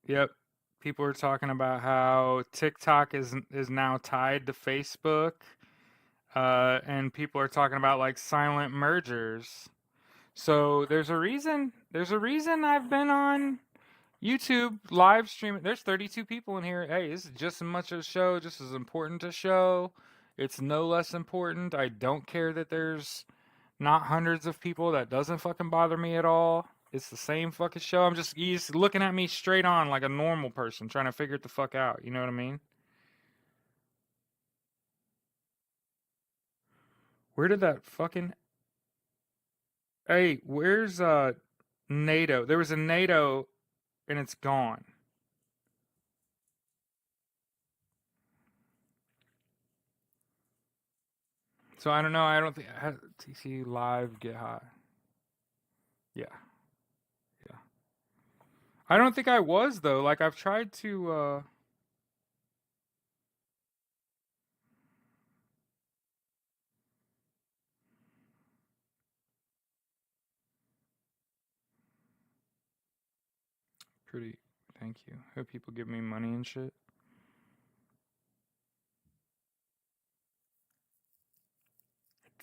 Yep. People are talking about how TikTok is now tied to Facebook. And people are talking about like silent mergers. So there's a reason I've been on YouTube live streaming. There's 32 people in here. Hey, this is just as much a show, just as important a show. It's no less important. I don't care that there's not hundreds of people. That doesn't fucking bother me at all. It's the same fucking show. He's looking at me straight on like a normal person trying to figure it the fuck out. You know what I mean? Where did that fucking Hey, where's NATO? There was a NATO and it's gone. So I don't know. I don't think TC live get high. Yeah, yeah. I don't think I was though. Like I've tried to. Pretty. Thank you. Hope people give me money and shit.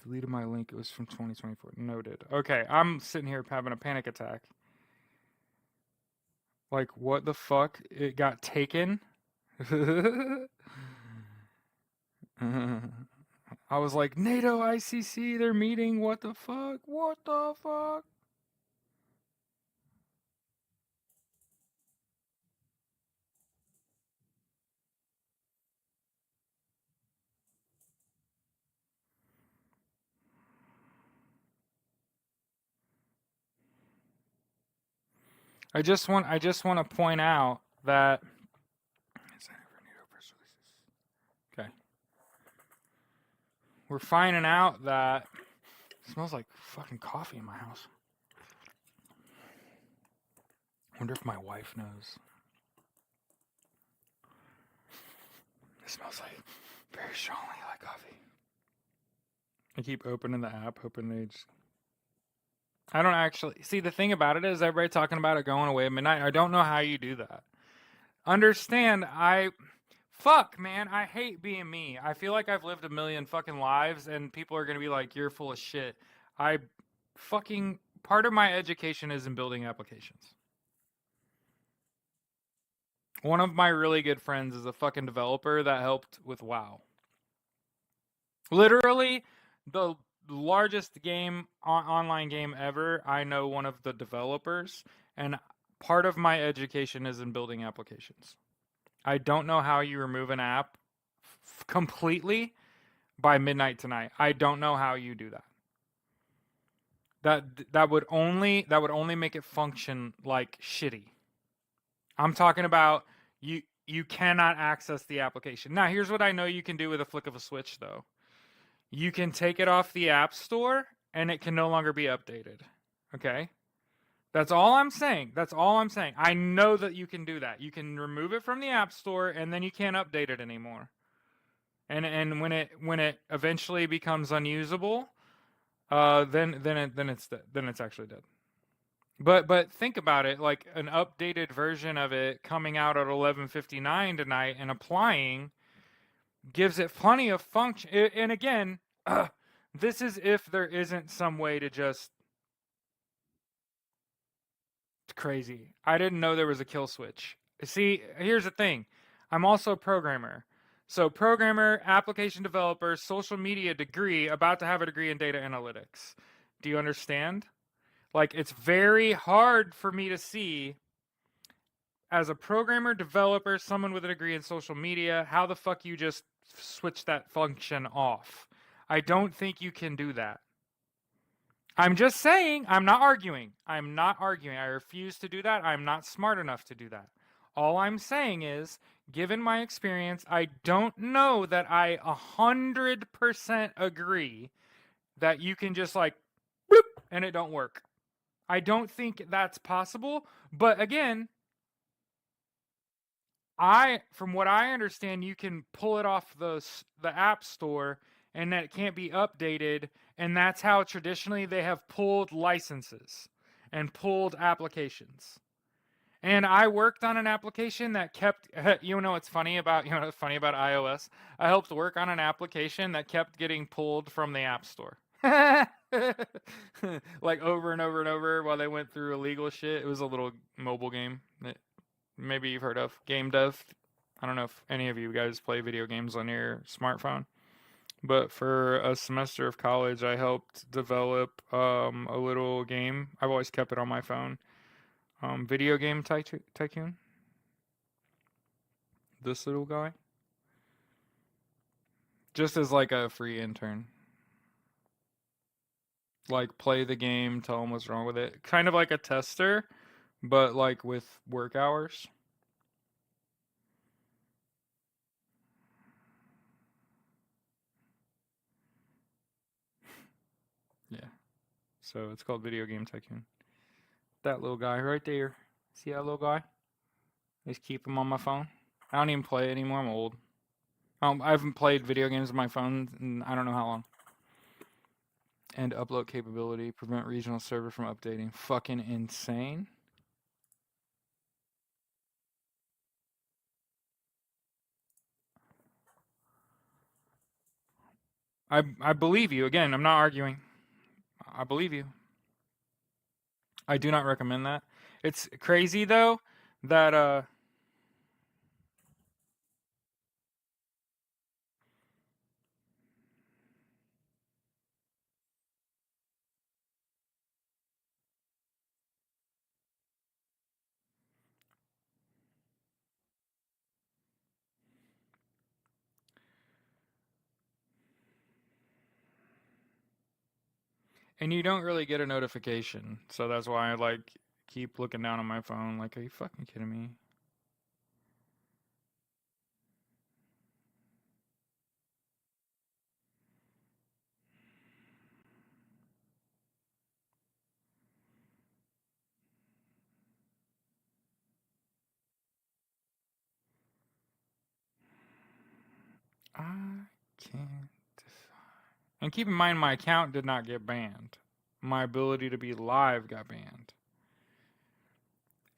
Deleted my link. It was from 2024. Noted. Okay, I'm sitting here having a panic attack. Like what the fuck? It got taken. I was like, NATO ICC, they're meeting. What the fuck? What the fuck? I just want to point out that okay, we're finding out that it smells like fucking coffee in my house. Wonder if my wife knows. It smells like very strongly like coffee. I keep opening the app, hoping they just. I don't actually see the thing about it is everybody talking about it going away at midnight. I don't know how you do that. Understand? Fuck, man. I hate being me. I feel like I've lived a million fucking lives, and people are gonna be like, "You're full of shit." I fucking part of my education is in building applications. One of my really good friends is a fucking developer that helped with WoW. Literally, the largest game online game ever. I know one of the developers, and part of my education is in building applications. I don't know how you remove an app completely by midnight tonight. I don't know how you do that. That would only make it function like shitty. I'm talking about you cannot access the application. Now, here's what I know you can do with a flick of a switch though. You can take it off the App Store and it can no longer be updated. Okay? That's all I'm saying. That's all I'm saying. I know that you can do that. You can remove it from the App Store, and then you can't update it anymore. And when it eventually becomes unusable, then it's actually dead. But think about it, like an updated version of it coming out at 11:59 tonight and applying gives it plenty of function. And again, this is if there isn't some way to just crazy. I didn't know there was a kill switch. See, here's the thing. I'm also a programmer. So programmer, application developer, social media degree, about to have a degree in data analytics. Do you understand? Like it's very hard for me to see as a programmer, developer, someone with a degree in social media, how the fuck you just switch that function off. I don't think you can do that. I'm just saying, I'm not arguing. I'm not arguing. I refuse to do that. I'm not smart enough to do that. All I'm saying is, given my experience, I don't know that I 100% agree that you can just like, bloop, and it don't work. I don't think that's possible. But again, from what I understand, you can pull it off the App Store, and that it can't be updated, and that's how traditionally they have pulled licenses and pulled applications. And I worked on an application that kept you know what's funny about iOS? I helped work on an application that kept getting pulled from the App Store. Like over and over and over while they went through illegal shit. It was a little mobile game that maybe you've heard of, Game Dev. I don't know if any of you guys play video games on your smartphone, but for a semester of college, I helped develop a little game. I've always kept it on my phone. Video Game Tycoon. This little guy. Just as like a free intern. Like play the game, tell them what's wrong with it. Kind of like a tester, but like with work hours. Yeah. So it's called Video Game Tycoon. That little guy right there. See that little guy? I just keep him on my phone. I don't even play it anymore. I'm old. I haven't played video games on my phone in I don't know how long. And upload capability, prevent regional server from updating. Fucking insane. I believe you. Again, I'm not arguing. I believe you. I do not recommend that. It's crazy though that and you don't really get a notification. So that's why I like keep looking down on my phone like are you fucking kidding me? I can't decide. And keep in mind my account did not get banned. My ability to be live got banned.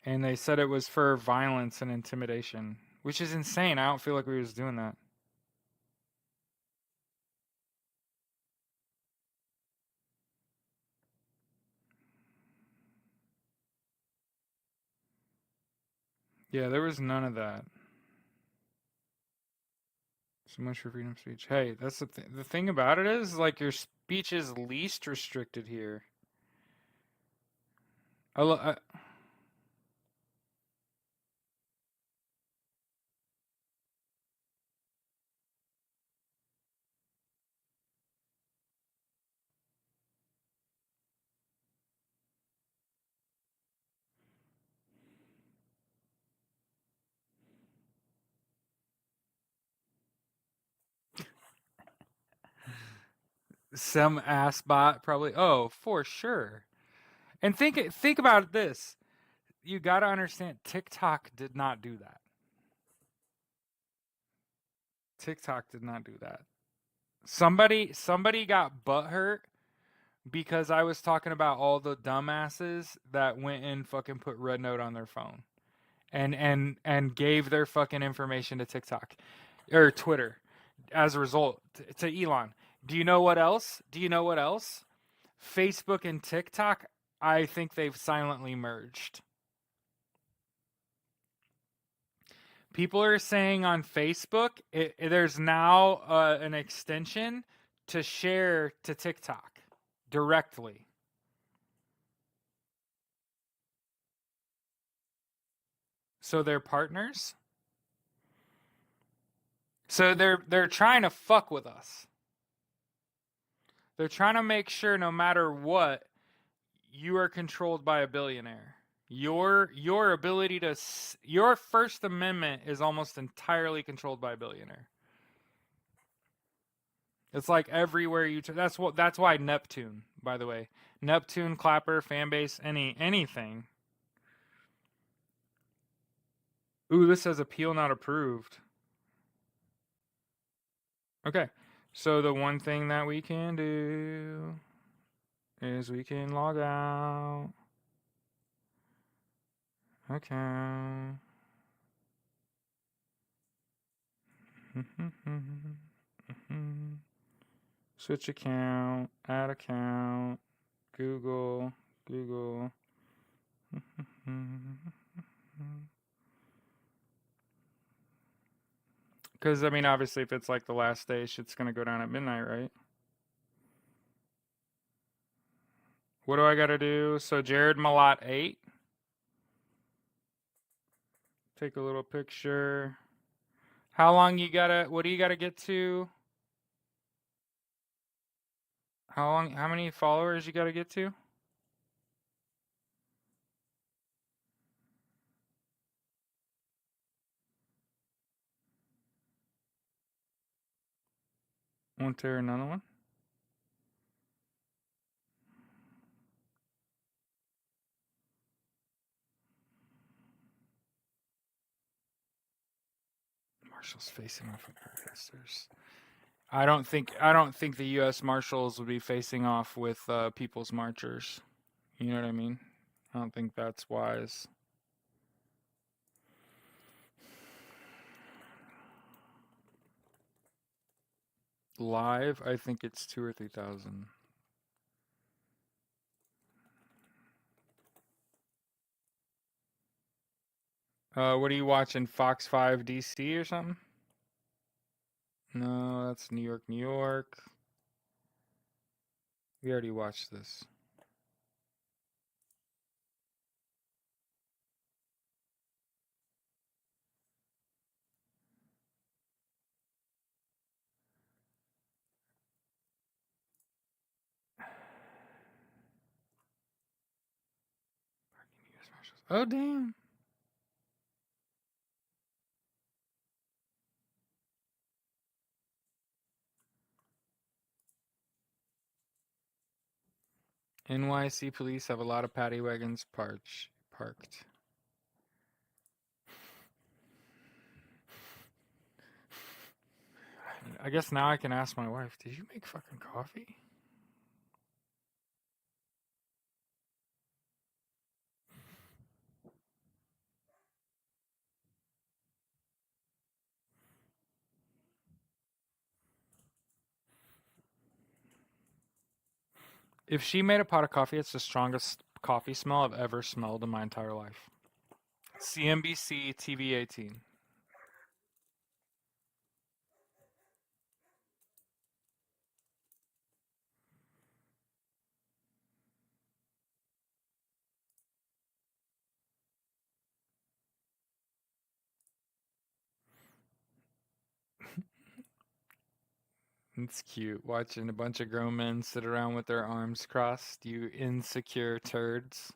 And they said it was for violence and intimidation, which is insane. I don't feel like we was doing that. Yeah, there was none of that. So much for freedom of speech. Hey, that's the thing about it is like your speech is least restricted here. I some ass bot probably. Oh, for sure. And think about this. You got to understand TikTok did not do that. TikTok did not do that. Somebody got butthurt because I was talking about all the dumbasses that went and fucking put Red Note on their phone and gave their fucking information to TikTok or Twitter as a result to Elon. Do you know what else? Do you know what else? Facebook and TikTok, I think they've silently merged. People are saying on Facebook, there's now an extension to share to TikTok directly. So they're partners. So they're trying to fuck with us. They're trying to make sure no matter what, you are controlled by a billionaire. Your ability to your First Amendment is almost entirely controlled by a billionaire. It's like everywhere you turn. That's why Neptune, by the way. Neptune, Clapper, Fanbase, anything. Ooh, this says appeal not approved. Okay. So the one thing that we can do is we can log out. Okay. Switch account, add account, Google. Because, I mean, obviously, if it's like the last day, shit's going to go down at midnight, right? What do I got to do? So, Jared Malott 8. Take a little picture. How long you gotta, what do you gotta get to? How many followers you gotta get to? Want to another one? Marshals facing off with protesters. I don't think the U.S. Marshals would be facing off with People's Marchers. You know what I mean? I don't think that's wise. Live, I think it's 2,000 or 3,000. What are you watching? Fox 5 DC or something? No, that's New York, New York. We already watched this. Oh, damn. NYC police have a lot of paddy wagons parked. I guess now I can ask my wife, did you make fucking coffee? If she made a pot of coffee, it's the strongest coffee smell I've ever smelled in my entire life. CNBC TV 18. It's cute watching a bunch of grown men sit around with their arms crossed, you insecure turds.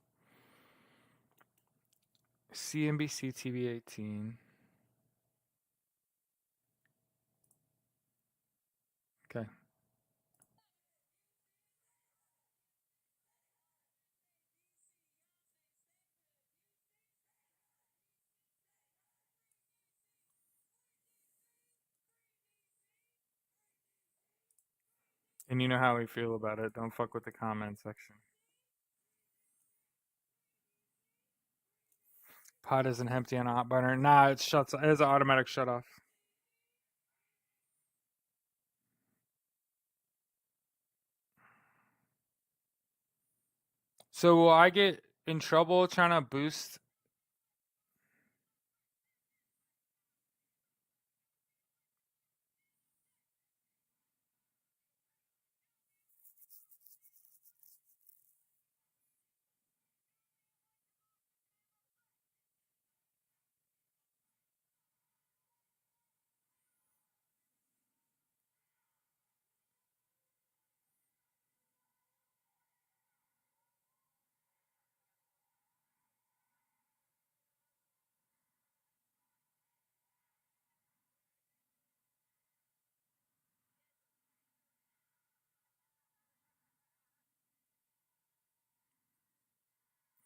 CNBC TV 18. Okay. And you know how we feel about it. Don't fuck with the comment section. Pot isn't empty on a hot burner. Nah, it shuts. It has an automatic shut off. So will I get in trouble trying to boost?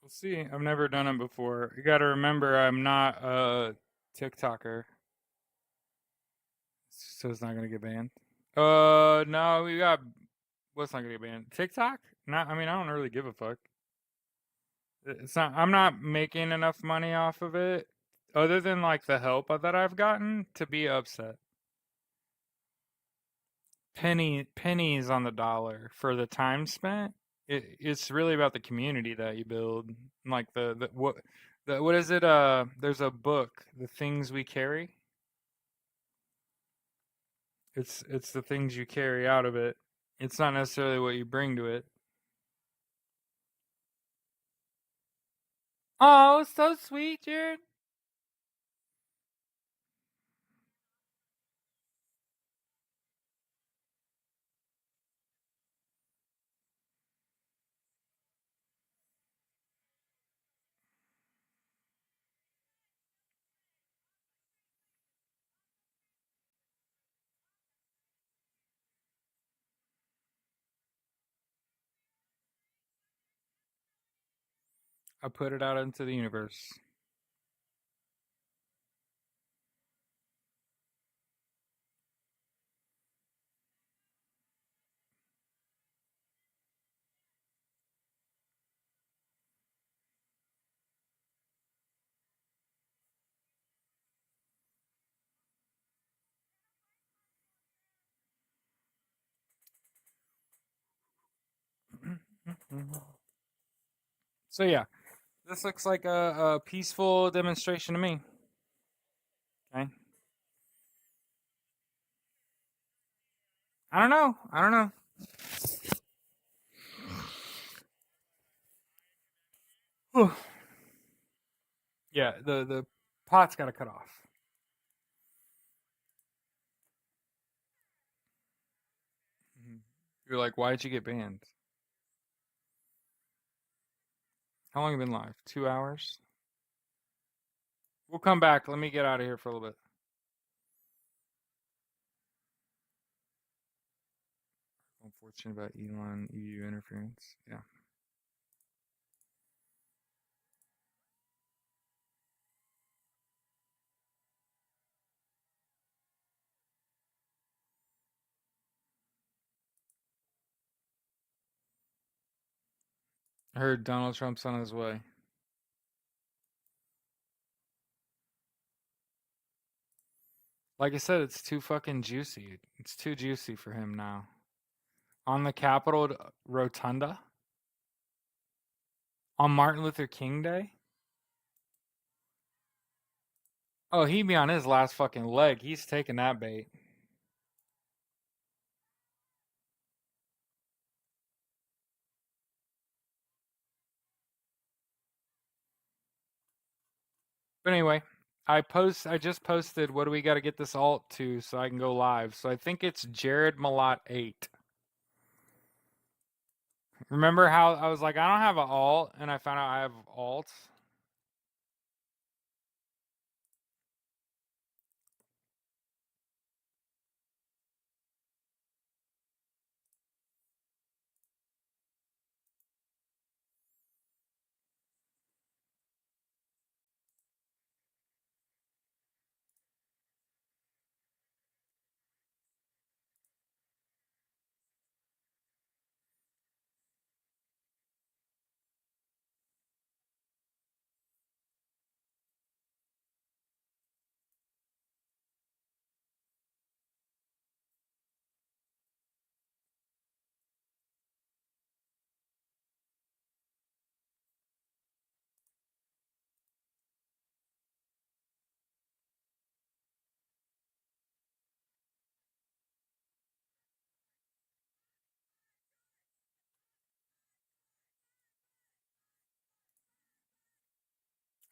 We'll see. I've never done it before. You got to remember, I'm not a TikToker, so it's not gonna get banned. No, we got. What's not gonna get banned? TikTok? Not. I mean, I don't really give a fuck. It's not. I'm not making enough money off of it, other than like the help that I've gotten to be upset. Pennies on the dollar for the time spent. It's really about the community that you build. Like what is it? There's a book, The Things We Carry. It's the things you carry out of it. It's not necessarily what you bring to it. Oh, so sweet, Jared. I put it out into the universe. So yeah, this looks like a peaceful demonstration to me. Okay. I don't know. I don't know. Whew. Yeah, the pot's got to cut off. Mhm. You're like, why'd you get banned? How long have you been live? 2 hours? We'll come back. Let me get out of here for a little bit. Unfortunate about Elon EU interference. Yeah. I heard Donald Trump's on his way. Like I said, it's too fucking juicy. It's too juicy for him now. On the Capitol Rotunda? On Martin Luther King Day? Oh, he'd be on his last fucking leg. He's taking that bait. But anyway, I just posted what do we got to get this alt to so I can go live. So I think it's Jared Malott 8. Remember how I was like I don't have an alt and I found out I have alts?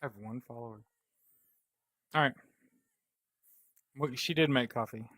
I have one follower. All right. Well, she did make coffee.